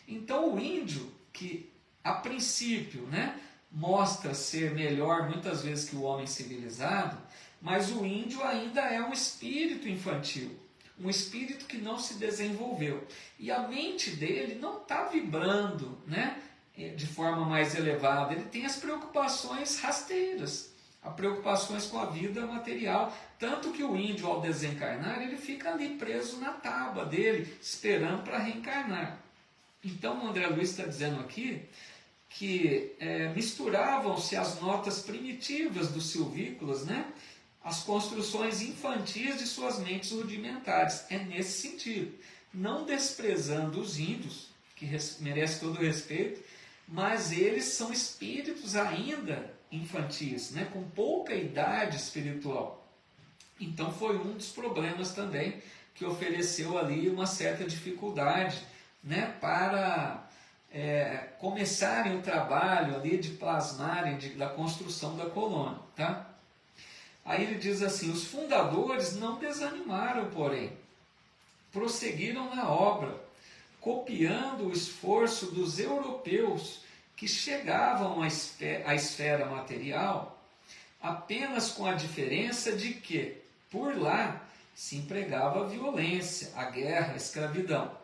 Então o índio, que a princípio, né, mostra ser melhor muitas vezes que o homem civilizado, mas o índio ainda é um espírito infantil, um espírito que não se desenvolveu. E a mente dele não está vibrando, né, de forma mais elevada, ele tem as preocupações rasteiras, as preocupações com a vida material, tanto que o índio, ao desencarnar, ele fica ali preso na tábua dele, esperando para reencarnar. Então o André Luiz está dizendo aqui que misturavam-se as notas primitivas dos silvícolas, né, as construções infantis de suas mentes rudimentares. É nesse sentido, não desprezando os índios, que merecem todo o respeito, mas eles são espíritos ainda infantis, né, com pouca idade espiritual. Então foi um dos problemas também que ofereceu ali uma certa dificuldade, né, para começarem o trabalho ali de plasmarem da construção da colônia. Tá? Aí ele diz assim, os fundadores não desanimaram, porém, prosseguiram na obra, copiando o esforço dos europeus que chegavam à esfera material, apenas com a diferença de que, por lá, se empregava a violência, a guerra, a escravidão.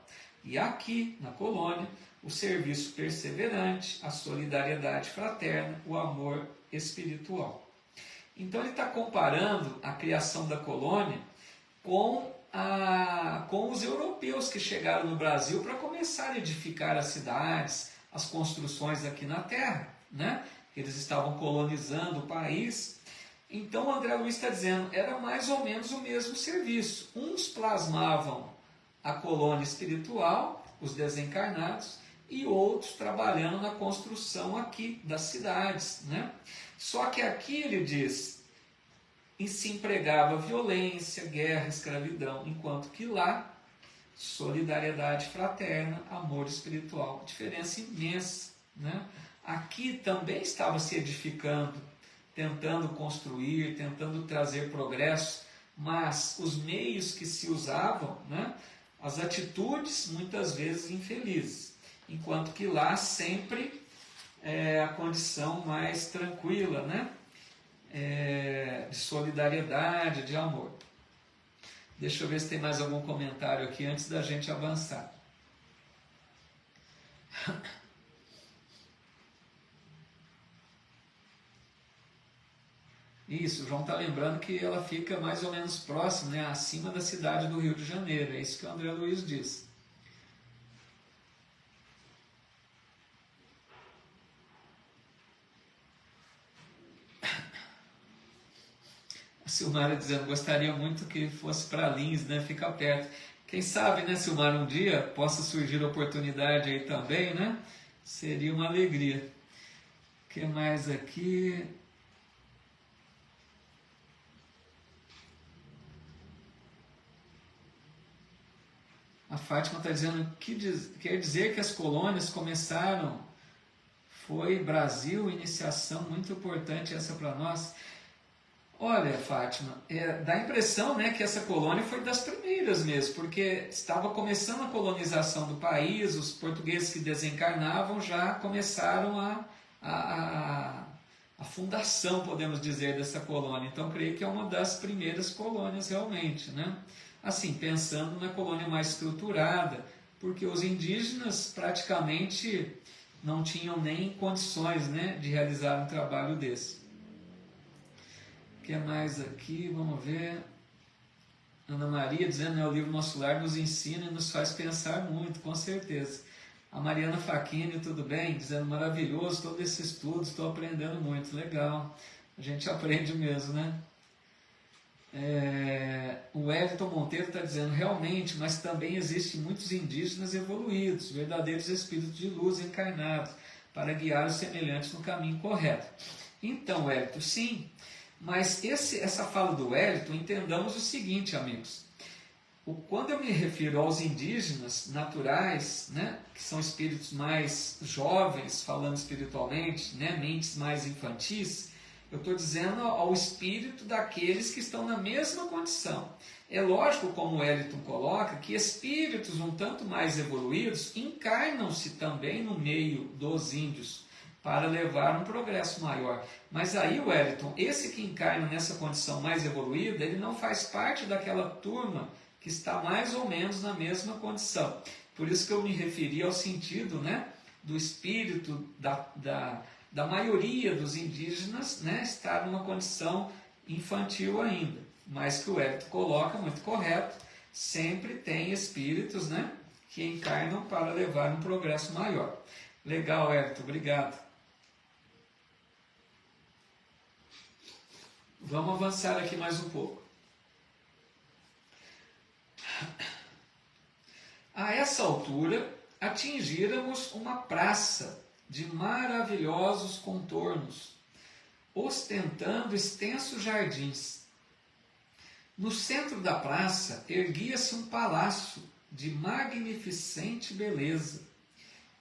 E aqui, na colônia, o serviço perseverante, a solidariedade fraterna, o amor espiritual. Então ele está comparando a criação da colônia com os europeus que chegaram no Brasil para começar a edificar as cidades, as construções aqui na Terra, né? Eles estavam colonizando o país. Então o André Luiz está dizendo, era mais ou menos o mesmo serviço. Uns plasmavam a colônia espiritual, os desencarnados, e outros trabalhando na construção aqui das cidades, né? Só que aqui ele diz, e se empregava violência, guerra, escravidão, enquanto que lá, solidariedade fraterna, amor espiritual, diferença imensa, né? Aqui também estava se edificando, tentando construir, tentando trazer progresso, mas os meios que se usavam, né? As atitudes muitas vezes infelizes, enquanto que lá sempre a condição mais tranquila, né? De solidariedade, de amor. Deixa eu ver se tem mais algum comentário aqui antes da gente avançar. Isso, o João está lembrando que ela fica mais ou menos próxima, né, acima da cidade do Rio de Janeiro. É isso que o André Luiz disse. A Silmara dizendo, gostaria muito que fosse para Lins, né? Fica perto. Quem sabe, né, Silmara, um dia possa surgir a oportunidade aí também, né? Seria uma alegria. O que mais aqui? A Fátima está dizendo que quer dizer que as colônias começaram, foi Brasil, iniciação muito importante essa para nós. Olha, Fátima, dá a impressão, né, que essa colônia foi das primeiras mesmo, porque estava começando a colonização do país, os portugueses que desencarnavam já começaram a a fundação, podemos dizer, dessa colônia. Então, creio que é uma das primeiras colônias realmente, né? Assim, pensando na colônia mais estruturada, porque os indígenas praticamente não tinham nem condições, né, de realizar um trabalho desse. O que mais aqui? Vamos ver. Ana Maria dizendo, né, o livro Nosso Lar nos ensina e nos faz pensar muito, com certeza. A Mariana Facchini, tudo bem? Dizendo, maravilhoso todo esse estudo, estou aprendendo muito, legal. A gente aprende mesmo, né? O Wellington Monteiro está dizendo, realmente, mas também existem muitos indígenas evoluídos, verdadeiros espíritos de luz encarnados, para guiar os semelhantes no caminho correto. Então, Wellington, sim, mas essa fala do Wellington, entendamos o seguinte, amigos. Quando eu me refiro aos indígenas naturais, né, que são espíritos mais jovens, falando espiritualmente, né, mentes mais infantis, eu estou dizendo ao espírito daqueles que estão na mesma condição. É lógico, como o Wellington coloca, que espíritos um tanto mais evoluídos encarnam-se também no meio dos índios para levar um progresso maior. Mas aí, Wellington, esse que encarna nessa condição mais evoluída, ele não faz parte daquela turma que está mais ou menos na mesma condição. Por isso que eu me referi ao sentido, né, do espírito da maioria dos indígenas, né, estar numa condição infantil ainda. Mas que o Hélito coloca, muito correto, sempre tem espíritos, né, que encarnam para levar um progresso maior. Legal, Hélito, obrigado. Vamos avançar aqui mais um pouco. A essa altura, atingíramos uma praça de maravilhosos contornos, ostentando extensos jardins. No centro da praça erguia-se um palácio de magnificente beleza,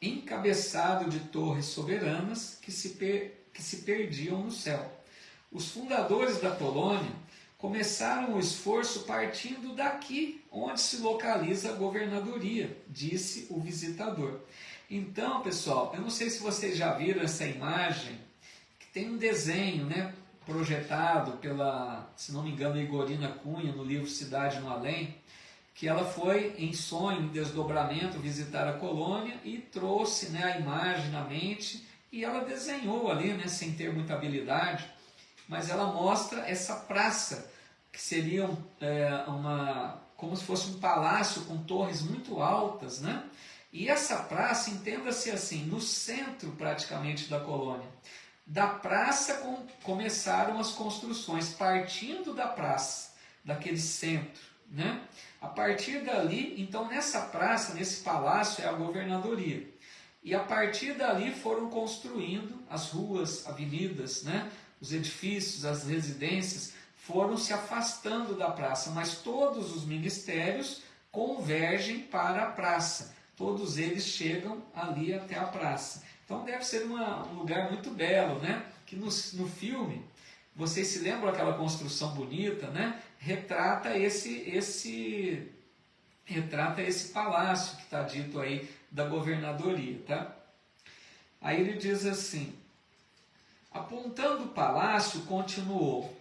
encabeçado de torres soberanas que se perdiam no céu. Os fundadores da colônia começaram o esforço partindo daqui, onde se localiza a governadoria, disse o visitador. Então, pessoal, eu não sei se vocês já viram essa imagem, que tem um desenho, né, projetado pela, se não me engano, Igorina Cunha, no livro Cidade no Além, que ela foi em sonho, em desdobramento, visitar a colônia e trouxe, né, a imagem na mente, e ela desenhou ali, né, sem ter muita habilidade, mas ela mostra essa praça, que seria como se fosse um palácio com torres muito altas, né? E essa praça, entenda-se assim, no centro praticamente da colônia. Da praça começaram as construções, partindo da praça, daquele centro, né? A partir dali, então nessa praça, nesse palácio é a governadoria. E a partir dali foram construindo as ruas, avenidas, né? Os edifícios, as residências, foram se afastando da praça, mas todos os ministérios convergem para a praça. Todos eles chegam ali até a praça. Então deve ser um lugar muito belo, né? Que no filme, vocês se lembram aquela construção bonita, né? Retrata esse palácio que está dito aí da governadoria, tá? Aí ele diz assim, apontando o palácio, continuou,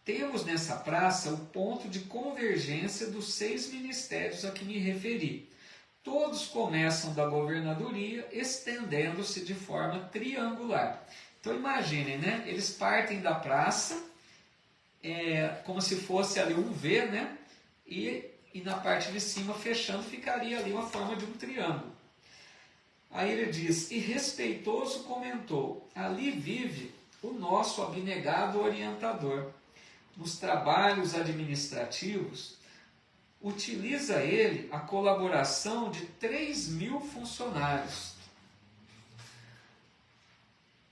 temos nessa praça o ponto de convergência dos 6 ministérios a que me referi. Todos começam da governadoria, estendendo-se de forma triangular. Então imaginem, né? Eles partem da praça, como se fosse ali um V, né? E na parte de cima, fechando, ficaria ali uma forma de um triângulo. Aí ele diz, e respeitoso comentou, ali vive o nosso abnegado orientador. Nos trabalhos administrativos, utiliza ele a colaboração de 3.000 funcionários.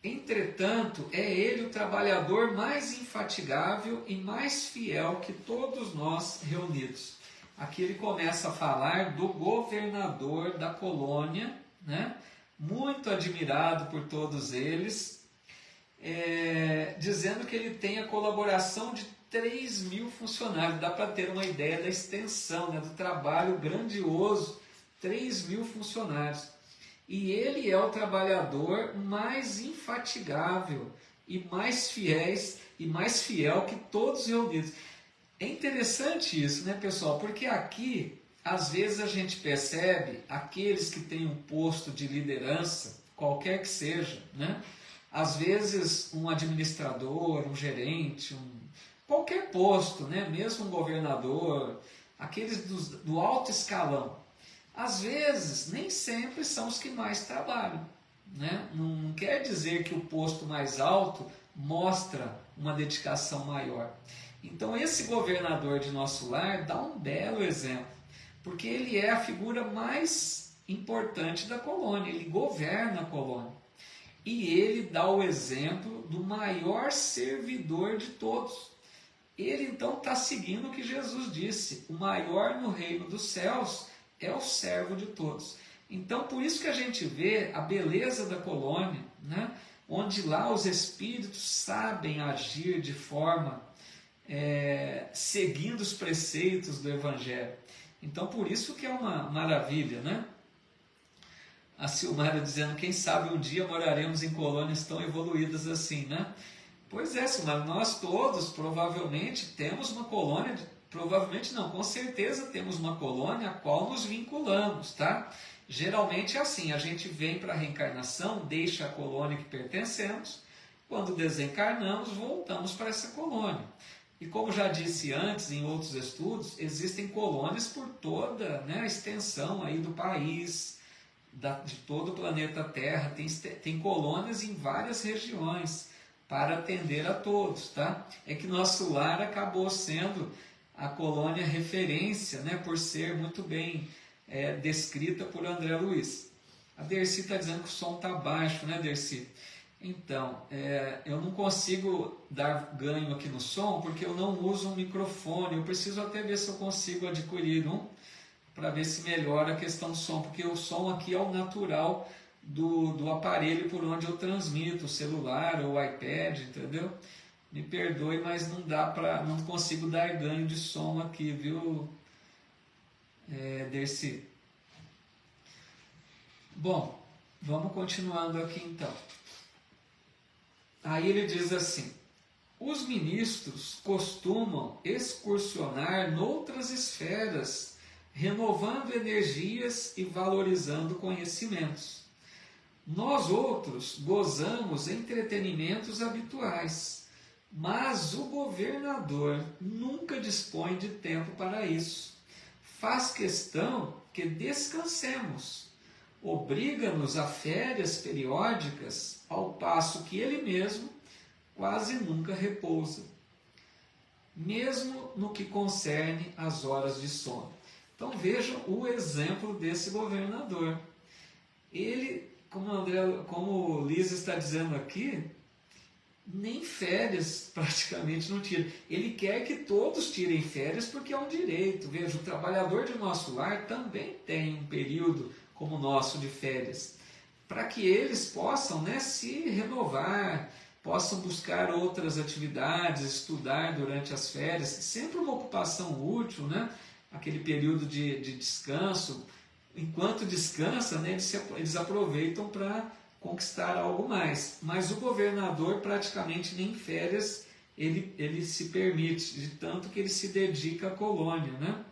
Entretanto, é ele o trabalhador mais infatigável e mais fiel que todos nós reunidos. Aqui ele começa a falar do governador da colônia, né? Muito admirado por todos eles, dizendo que ele tem a colaboração de 3.000 funcionários. Dá para ter uma ideia da extensão, né, do trabalho grandioso, 3.000 funcionários. E ele é o trabalhador mais infatigável e mais fiéis e mais fiel que todos reunidos. É interessante isso, né, pessoal? Porque aqui, às vezes, a gente percebe aqueles que têm um posto de liderança, qualquer que seja, né? Às vezes, um administrador, um gerente, qualquer posto, né? Mesmo um governador, aqueles do alto escalão, às vezes, nem sempre são os que mais trabalham, né? Não quer dizer que o posto mais alto mostra uma dedicação maior. Então, esse governador de nosso lar dá um belo exemplo, porque ele é a figura mais importante da colônia, ele governa a colônia. E ele dá o exemplo do maior servidor de todos. Ele então está seguindo o que Jesus disse: o maior no reino dos céus é o servo de todos. Então, por isso que a gente vê a beleza da colônia, né? Onde lá os espíritos sabem agir de forma seguindo os preceitos do Evangelho. Então, por isso que é uma maravilha, né? A Silmara dizendo, quem sabe um dia moraremos em colônias tão evoluídas assim, né? Pois é, Silmara, nós todos provavelmente temos uma colônia, provavelmente não, com certeza temos uma colônia a qual nos vinculamos, tá? Geralmente é assim, a gente vem para a reencarnação, deixa a colônia que pertencemos, quando desencarnamos, voltamos para essa colônia. E como já disse antes, em outros estudos, existem colônias por toda, né, a extensão aí do país, de todo o planeta Terra, tem colônias em várias regiões para atender a todos, tá? É que nosso lar acabou sendo a colônia referência, né, por ser muito bem descrita por André Luiz. A Dercy está dizendo que o som está baixo, né, Dercy? Então, eu não consigo dar ganho aqui no som porque eu não uso um microfone. Eu preciso até ver se eu consigo adquirir um para ver se melhora a questão do som, porque o som aqui é o natural do aparelho por onde eu transmito, o celular ou o iPad, entendeu? Me perdoe, mas não consigo dar ganho de som aqui, viu, Dercy? Bom, vamos continuando aqui então. Aí ele diz assim: os ministros costumam excursionar noutras esferas, renovando energias e valorizando conhecimentos. Nós outros gozamos entretenimentos habituais, mas o governador nunca dispõe de tempo para isso. Faz questão que descansemos, obriga-nos a férias periódicas, ao passo que ele mesmo quase nunca repousa, mesmo no que concerne às horas de sono. Então vejam o exemplo desse governador. Ele, como Liz está dizendo aqui, nem férias praticamente não tira. Ele quer que todos tirem férias porque é um direito. Veja, o trabalhador de nosso lar também tem um período como o nosso de férias, para que eles possam, né, se renovar, possam buscar outras atividades, estudar durante as férias, sempre uma ocupação útil, né? Aquele período de descanso. Enquanto descansa, né, eles aproveitam para conquistar algo mais. Mas o governador praticamente nem férias ele se permite, de tanto que ele se dedica à colônia, né?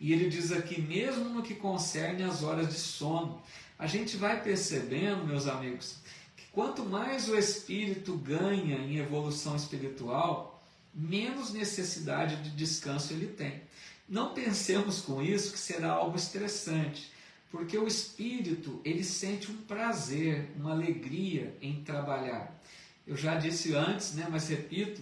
E ele diz aqui, mesmo no que concerne as horas de sono, a gente vai percebendo, meus amigos, que quanto mais o espírito ganha em evolução espiritual, menos necessidade de descanso ele tem. Não pensemos com isso que será algo estressante, porque o espírito ele sente um prazer, uma alegria em trabalhar. Eu já disse antes, né, mas repito,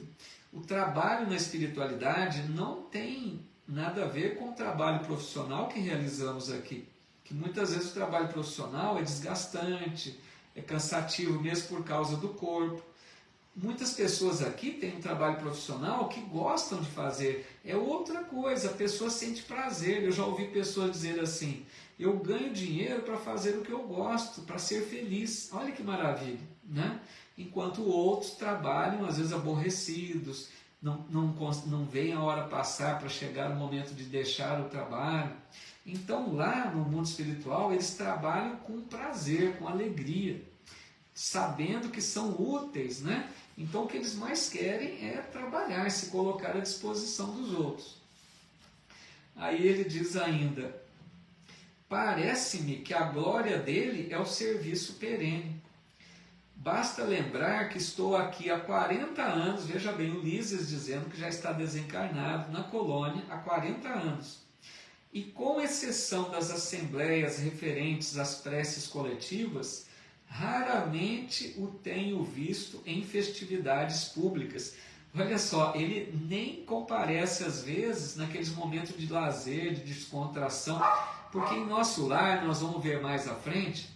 o trabalho na espiritualidade não tem nada a ver com o trabalho profissional que realizamos aqui, que muitas vezes o trabalho profissional é desgastante, é cansativo mesmo por causa do corpo. Muitas pessoas aqui têm um trabalho profissional que gostam de fazer, é outra coisa, a pessoa sente prazer. Eu já ouvi pessoas dizer assim, eu ganho dinheiro para fazer o que eu gosto, para ser feliz. Olha que maravilha, né? Enquanto outros trabalham, às vezes aborrecidos, não veem a hora passar para chegar o momento de deixar o trabalho. Então lá no mundo espiritual eles trabalham com prazer, com alegria. sabendo que são úteis, né? Então o que eles mais querem é trabalhar, se colocar à disposição dos outros. Aí ele diz ainda: parece-me que a glória dele é o serviço perene. Basta lembrar que estou aqui há 40 anos, veja bem, Ulisses dizendo que já está desencarnado na colônia há 40 anos. E com exceção das assembleias referentes às preces coletivas, raramente o tenho visto em festividades públicas. Olha só, ele nem comparece às vezes naqueles momentos de lazer, de descontração, porque em nosso lar, nós vamos ver mais à frente,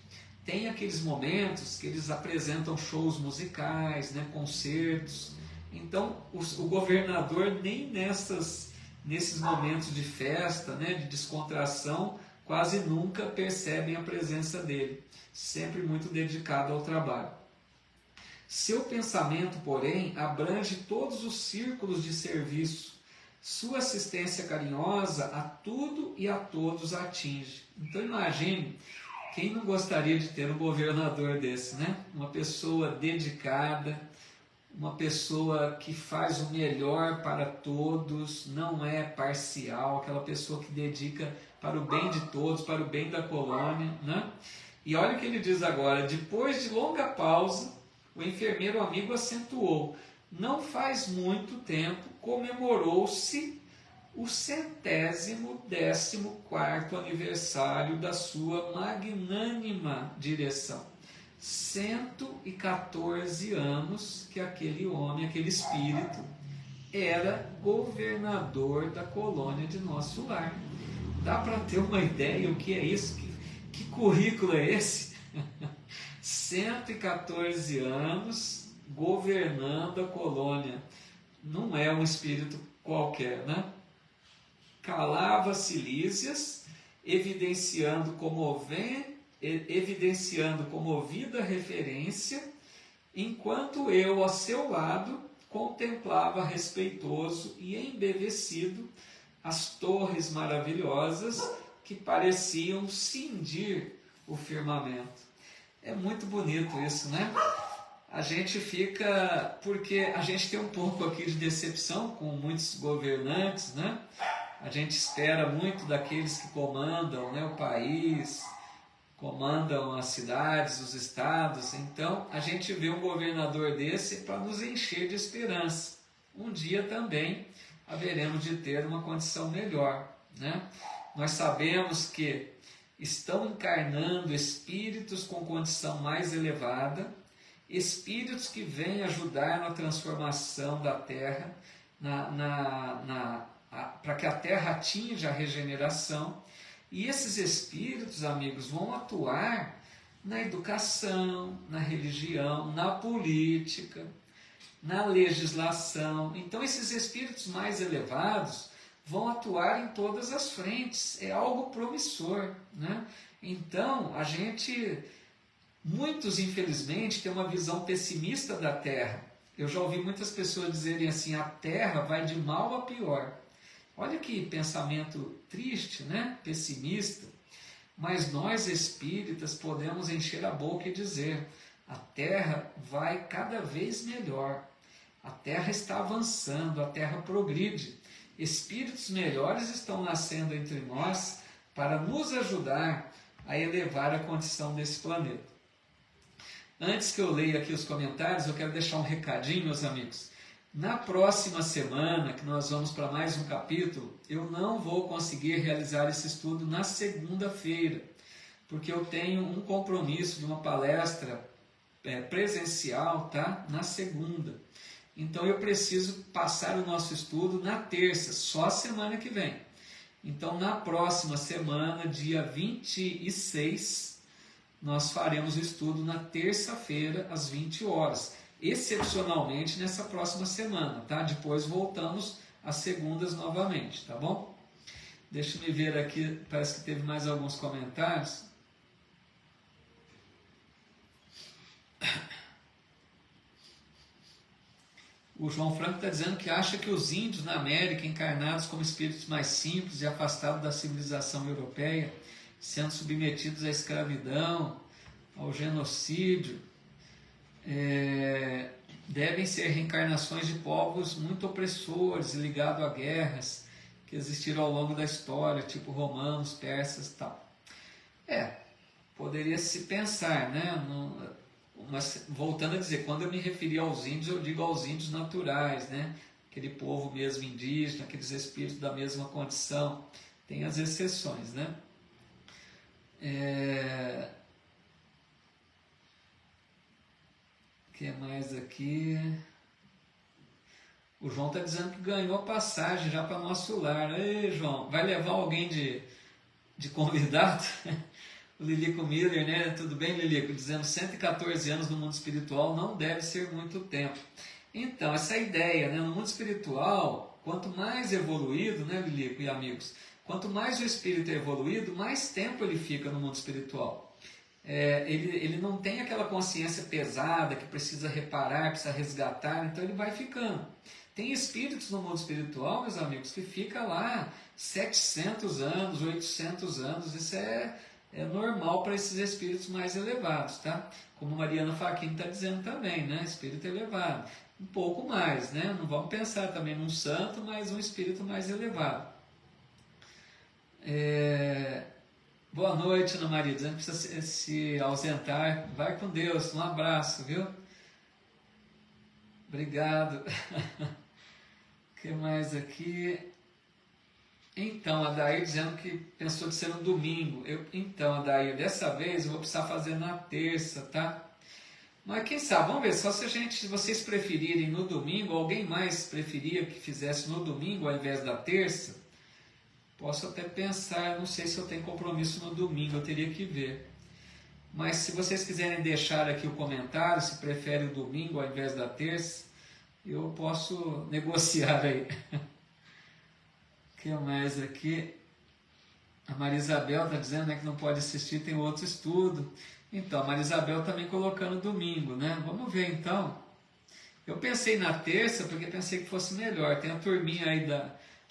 tem aqueles momentos que eles apresentam shows musicais, né, concertos. Então, o governador nem nesses momentos de festa, né, de descontração, quase nunca percebem a presença dele, sempre muito dedicado ao trabalho. Seu pensamento, porém, abrange todos os círculos de serviço. Sua assistência carinhosa a tudo e a todos atinge. Então imagine, quem não gostaria de ter um governador desse, né? Uma pessoa dedicada, uma pessoa que faz o melhor para todos, não é parcial, aquela pessoa que dedica para o bem de todos, para o bem da colônia, né? E olha o que ele diz agora: depois de longa pausa, o enfermeiro amigo acentuou: não faz muito tempo comemorou-se o 114º aniversário da sua magnânima direção. 114 anos que aquele homem, aquele espírito, era governador da colônia de Nosso Lar. Dá para ter uma ideia o que é isso? Que currículo é esse? 114 anos governando a colônia. Não é um espírito qualquer, né? Calava Cilícias, evidenciando comovida referência, enquanto eu, ao seu lado, contemplava respeitoso e embevecido as torres maravilhosas que pareciam cindir o firmamento. É muito bonito isso, né? A gente fica, porque a gente tem um pouco aqui de decepção com muitos governantes, né? A gente espera muito daqueles que comandam, né, o país, comandam as cidades, os estados. Então, a gente vê um governador desse para nos encher de esperança. Um dia também haveremos de ter uma condição melhor, né? Nós sabemos que estão encarnando espíritos com condição mais elevada, espíritos que vêm ajudar na transformação da Terra, para que a Terra atinja a regeneração. E esses espíritos, amigos, vão atuar na educação, na religião, na política, na legislação. Então, esses espíritos mais elevados vão atuar em todas as frentes. É algo promissor, né? Então, muitos, infelizmente, têm uma visão pessimista da Terra. Eu já ouvi muitas pessoas dizerem assim: a Terra vai de mal a pior. Olha que pensamento triste, né? Pessimista. Mas nós espíritas podemos encher a boca e dizer: a Terra vai cada vez melhor. A Terra está avançando, a Terra progride. Espíritos melhores estão nascendo entre nós para nos ajudar a elevar a condição desse planeta. Antes que eu leia aqui os comentários, eu quero deixar um recadinho, meus amigos. Na próxima semana, que nós vamos para mais um capítulo, eu não vou conseguir realizar esse estudo na segunda-feira, porque eu tenho um compromisso de uma palestra presencial, tá? Na segunda. Então eu preciso passar o nosso estudo na terça, só a semana que vem. Então na próxima semana, dia 26, nós faremos o estudo na terça-feira, às 20 horas. Excepcionalmente nessa próxima semana, tá? Depois voltamos às segundas novamente, tá bom? Deixa eu ver aqui, parece que teve mais alguns comentários. O João Franco está dizendo que acha que os índios na América, encarnados como espíritos mais simples e afastados da civilização europeia, sendo submetidos à escravidão, ao genocídio, devem ser reencarnações de povos muito opressores, ligados a guerras que existiram ao longo da história, tipo romanos, persas e tal. Poderia se pensar, né? Mas, voltando a dizer, quando eu me referi aos índios, eu digo aos índios naturais, né? Aquele povo mesmo indígena, aqueles espíritos da mesma condição. Tem as exceções, né? O que mais aqui? O João está dizendo que ganhou a passagem já para nosso lar. Ei, João, vai levar alguém de convidado? O Lilico Miller, né? Tudo bem, Lilico? Dizendo 114 anos no mundo espiritual não deve ser muito tempo. Então, essa ideia, né? No mundo espiritual, quanto mais evoluído, né, Lilico e amigos, quanto mais o espírito é evoluído, mais tempo ele fica no mundo espiritual. Ele não tem aquela consciência pesada que precisa reparar, precisa resgatar, então ele vai ficando. Tem espíritos no mundo espiritual, meus amigos, que fica lá 700 anos, 800 anos, isso é normal para esses espíritos mais elevados, tá? Como Mariana Fachin está dizendo também, né? Espírito elevado. Um pouco mais, né? Não vamos pensar também num santo, mas um espírito mais elevado. Boa noite, Ana Maria, dizendo que precisa se ausentar. Vai com Deus, um abraço, viu? Obrigado. O que mais aqui? Então, Adair dizendo que pensou de ser no domingo. Então, Adair, dessa vez eu vou precisar fazer na terça, tá? Mas quem sabe, vamos ver, só se vocês preferirem no domingo, alguém mais preferia que fizesse no domingo ao invés da terça, posso até pensar, não sei se eu tenho compromisso no domingo, eu teria que ver. Mas se vocês quiserem deixar aqui o comentário, se prefere o domingo ao invés da terça, eu posso negociar aí. O que mais aqui? A Maria Isabel está dizendo, né, que não pode assistir, tem outro estudo. Então, a Maria Isabel também colocando domingo, né? Vamos ver então. Eu pensei na terça porque pensei que fosse melhor. Tem a turminha aí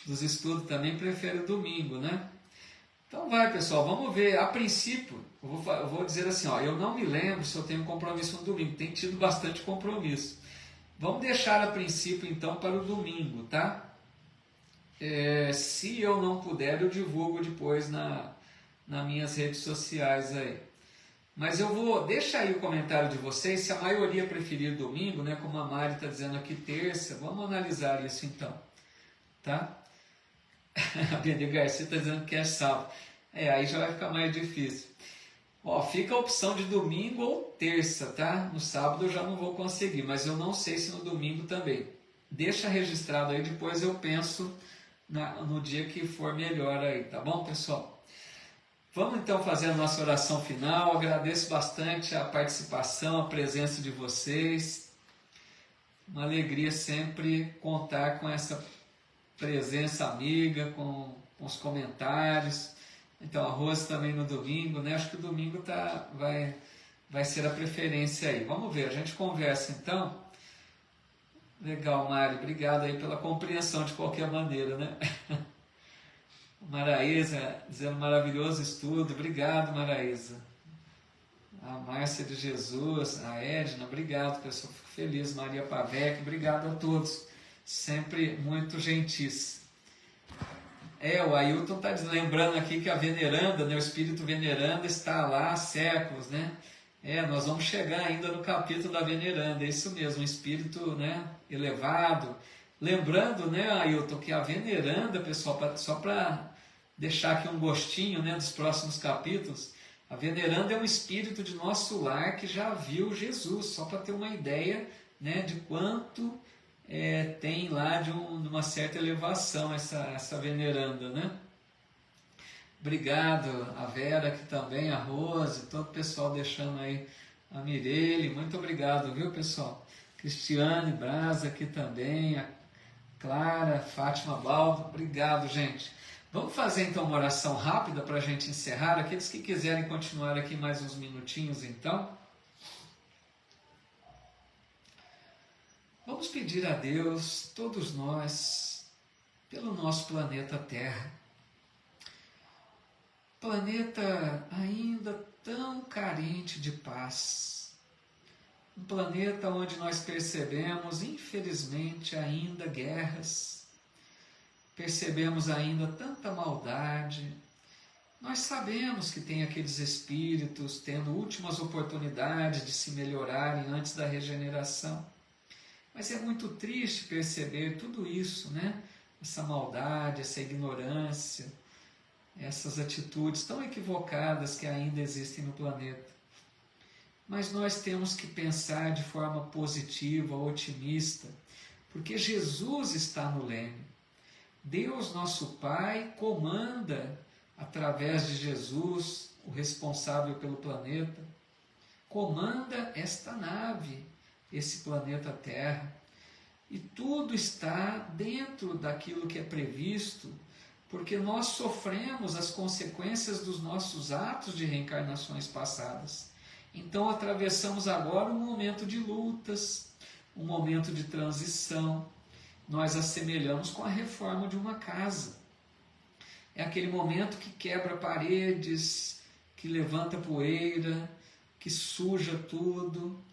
dos estudos também, prefere o domingo, né? Então vai, pessoal, vamos ver. A princípio, eu vou dizer assim, ó, eu não me lembro se eu tenho compromisso no domingo. Tem tido bastante compromisso. Vamos deixar a princípio então para o domingo, tá? Se eu não puder, eu divulgo depois nas minhas redes sociais aí. Mas eu vou, deixa aí o comentário de vocês, se a maioria preferir domingo, né, como a Mari está dizendo aqui, terça, vamos analisar isso então, tá? A Bia Garcia está dizendo que é sábado. Aí já vai ficar mais difícil. Ó, fica a opção de domingo ou terça, tá? No sábado eu já não vou conseguir, mas eu não sei se no domingo também. Deixa registrado aí, depois eu penso no dia que for melhor aí, tá bom, pessoal? Vamos então fazer a nossa oração final. Agradeço bastante a participação, a presença de vocês. Uma alegria sempre contar com essa presença amiga, com os comentários. Então, a Rose também no domingo, né? Acho que o domingo vai ser a preferência aí. Vamos ver, a gente conversa então. Legal, Mari. Obrigado aí pela compreensão de qualquer maneira, né? Maraísa dizendo maravilhoso estudo. Obrigado, Maraísa. A Márcia de Jesus, a Edna, obrigado, pessoal. Fico feliz. Maria Pavec, obrigado a todos. Sempre muito gentis. O Ailton está lembrando aqui que a veneranda, né, o espírito veneranda está lá há séculos, né? Nós vamos chegar ainda no capítulo da veneranda, é isso mesmo, um espírito, né, elevado. Lembrando, né, Ailton, que a veneranda, pessoal, só para deixar aqui um gostinho, né, dos próximos capítulos, a veneranda é um espírito de nosso lar que já viu Jesus, só para ter uma ideia, né, de quanto tem lá de uma certa elevação essa veneranda, né? Obrigado a Vera aqui também, a Rose, todo o pessoal deixando aí, a Mirelle, muito obrigado, viu, pessoal? Cristiane Braz aqui também, a Clara, Fátima Baldo, obrigado, gente. Vamos fazer então uma oração rápida para a gente encerrar. Aqueles que quiserem continuar aqui mais uns minutinhos, então. Vamos pedir a Deus, todos nós, pelo nosso planeta Terra. Planeta ainda tão carente de paz, Um planeta onde nós percebemos, infelizmente, ainda guerras, percebemos ainda tanta maldade. Nós sabemos que tem aqueles espíritos tendo últimas oportunidades de se melhorarem antes da regeneração. Mas é muito triste perceber tudo isso, né? Essa maldade, essa ignorância, essas atitudes tão equivocadas que ainda existem no planeta. Mas nós temos que pensar de forma positiva, otimista, porque Jesus está no leme. Deus, nosso Pai, comanda através de Jesus, o responsável pelo planeta, comanda esta nave, esse planeta Terra, e tudo está dentro daquilo que é previsto, porque nós sofremos as consequências dos nossos atos de reencarnações passadas. Então atravessamos agora um momento de lutas, um momento de transição. Nós assemelhamos com a reforma de uma casa. É aquele momento que quebra paredes, que levanta poeira, que suja tudo,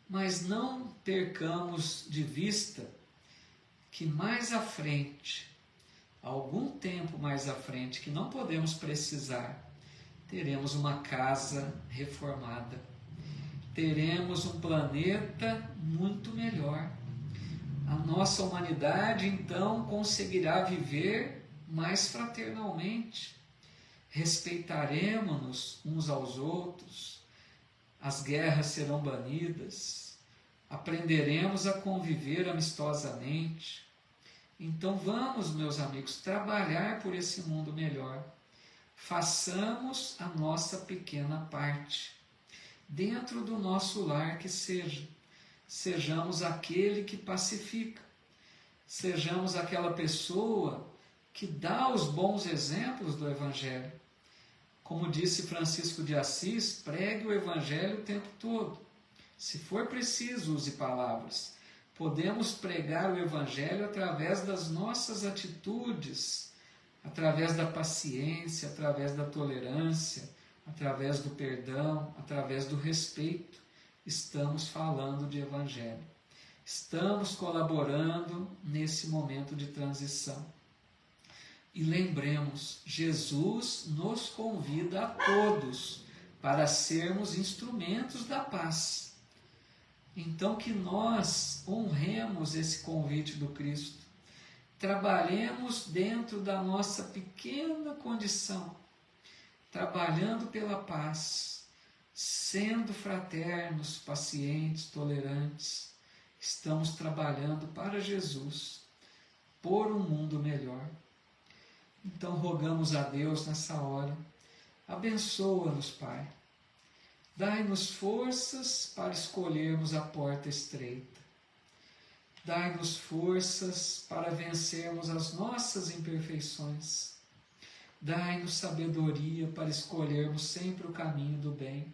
mas não percamos de vista que mais à frente, algum tempo mais à frente, que não podemos precisar, teremos uma casa reformada. Teremos um planeta muito melhor. A nossa humanidade, então, conseguirá viver mais fraternalmente. Respeitaremos-nos uns aos outros. As guerras serão banidas. Aprenderemos a conviver amistosamente. Então vamos, meus amigos, trabalhar por esse mundo melhor. Façamos a nossa pequena parte. Dentro do nosso lar que seja. Sejamos aquele que pacifica. Sejamos aquela pessoa que dá os bons exemplos do Evangelho. Como disse Francisco de Assis, pregue o Evangelho o tempo todo. Se for preciso, use palavras. Podemos pregar o Evangelho através das nossas atitudes, através da paciência, através da tolerância, através do perdão, através do respeito. Estamos falando de Evangelho. Estamos colaborando nesse momento de transição. E lembremos, Jesus nos convida a todos para sermos instrumentos da paz. Então que nós honremos esse convite do Cristo. Trabalhemos dentro da nossa pequena condição, trabalhando pela paz, sendo fraternos, pacientes, tolerantes. Estamos trabalhando para Jesus, por um mundo melhor. Então rogamos a Deus nessa hora, abençoa-nos, Pai. Dai-nos forças para escolhermos a porta estreita. Dai-nos forças para vencermos as nossas imperfeições. Dai-nos sabedoria para escolhermos sempre o caminho do bem.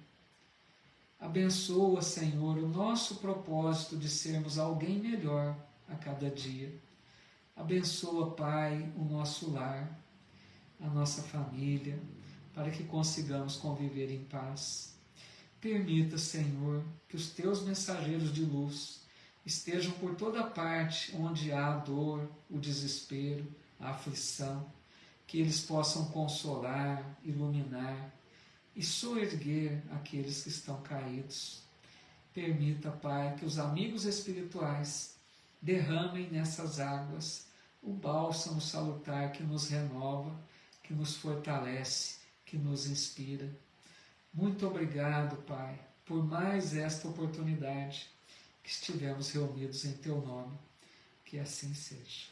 Abençoa, Senhor, o nosso propósito de sermos alguém melhor a cada dia. Abençoa, Pai, o nosso lar, a nossa família, para que consigamos conviver em paz. Permita, Senhor, que os Teus mensageiros de luz estejam por toda parte onde há a dor, o desespero, a aflição, que eles possam consolar, iluminar e soerguer aqueles que estão caídos. Permita, Pai, que os amigos espirituais derramem nessas águas o bálsamo salutar que nos renova, que nos fortalece, que nos inspira. Muito obrigado, Pai, por mais esta oportunidade que estivemos reunidos em Teu nome. Que assim seja.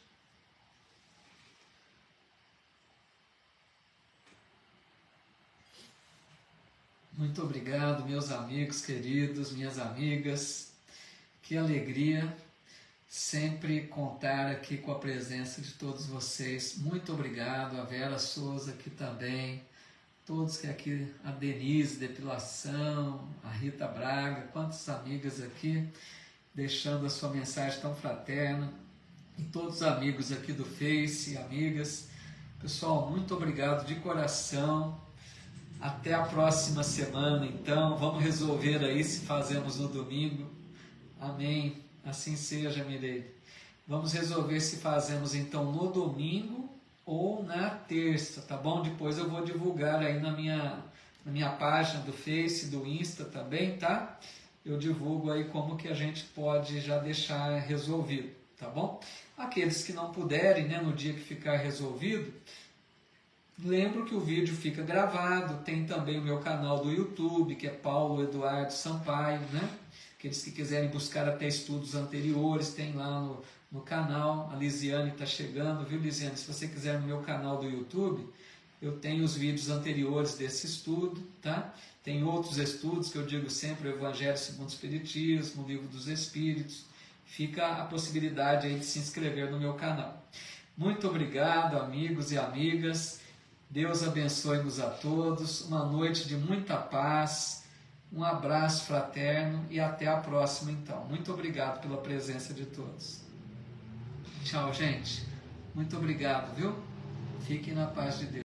Muito obrigado, meus amigos queridos, minhas amigas. Que alegria sempre contar aqui com a presença de todos vocês. Muito obrigado, a Vera Souza aqui também, todos que aqui, a Denise Depilação, a Rita Braga, quantas amigas aqui, deixando a sua mensagem tão fraterna, e todos os amigos aqui do Face, amigas. Pessoal, muito obrigado de coração. Até a próxima semana, então. Vamos resolver aí se fazemos no domingo. Amém. Assim seja, Mireille. Vamos resolver se fazemos então no domingo ou na terça, tá bom? Depois eu vou divulgar aí na minha página do Face, do Insta também, tá? Eu divulgo aí como que a gente pode já deixar resolvido, tá bom? Aqueles que não puderem, né, no dia que ficar resolvido, lembro que o vídeo fica gravado, tem também o meu canal do YouTube, que é Paulo Eduardo Sampaio, né? Aqueles que quiserem buscar até estudos anteriores, tem lá no canal. A Lisiane está chegando, viu, Lisiane? Se você quiser no meu canal do YouTube, eu tenho os vídeos anteriores desse estudo, tá? Tem outros estudos que eu digo sempre, o Evangelho segundo o Espiritismo, o Livro dos Espíritos. Fica a possibilidade aí de se inscrever no meu canal. Muito obrigado, amigos e amigas. Deus abençoe-nos a todos. Uma noite de muita paz. Um abraço fraterno e até a próxima, então. Muito obrigado pela presença de todos. Tchau, gente. Muito obrigado, viu? Fiquem na paz de Deus.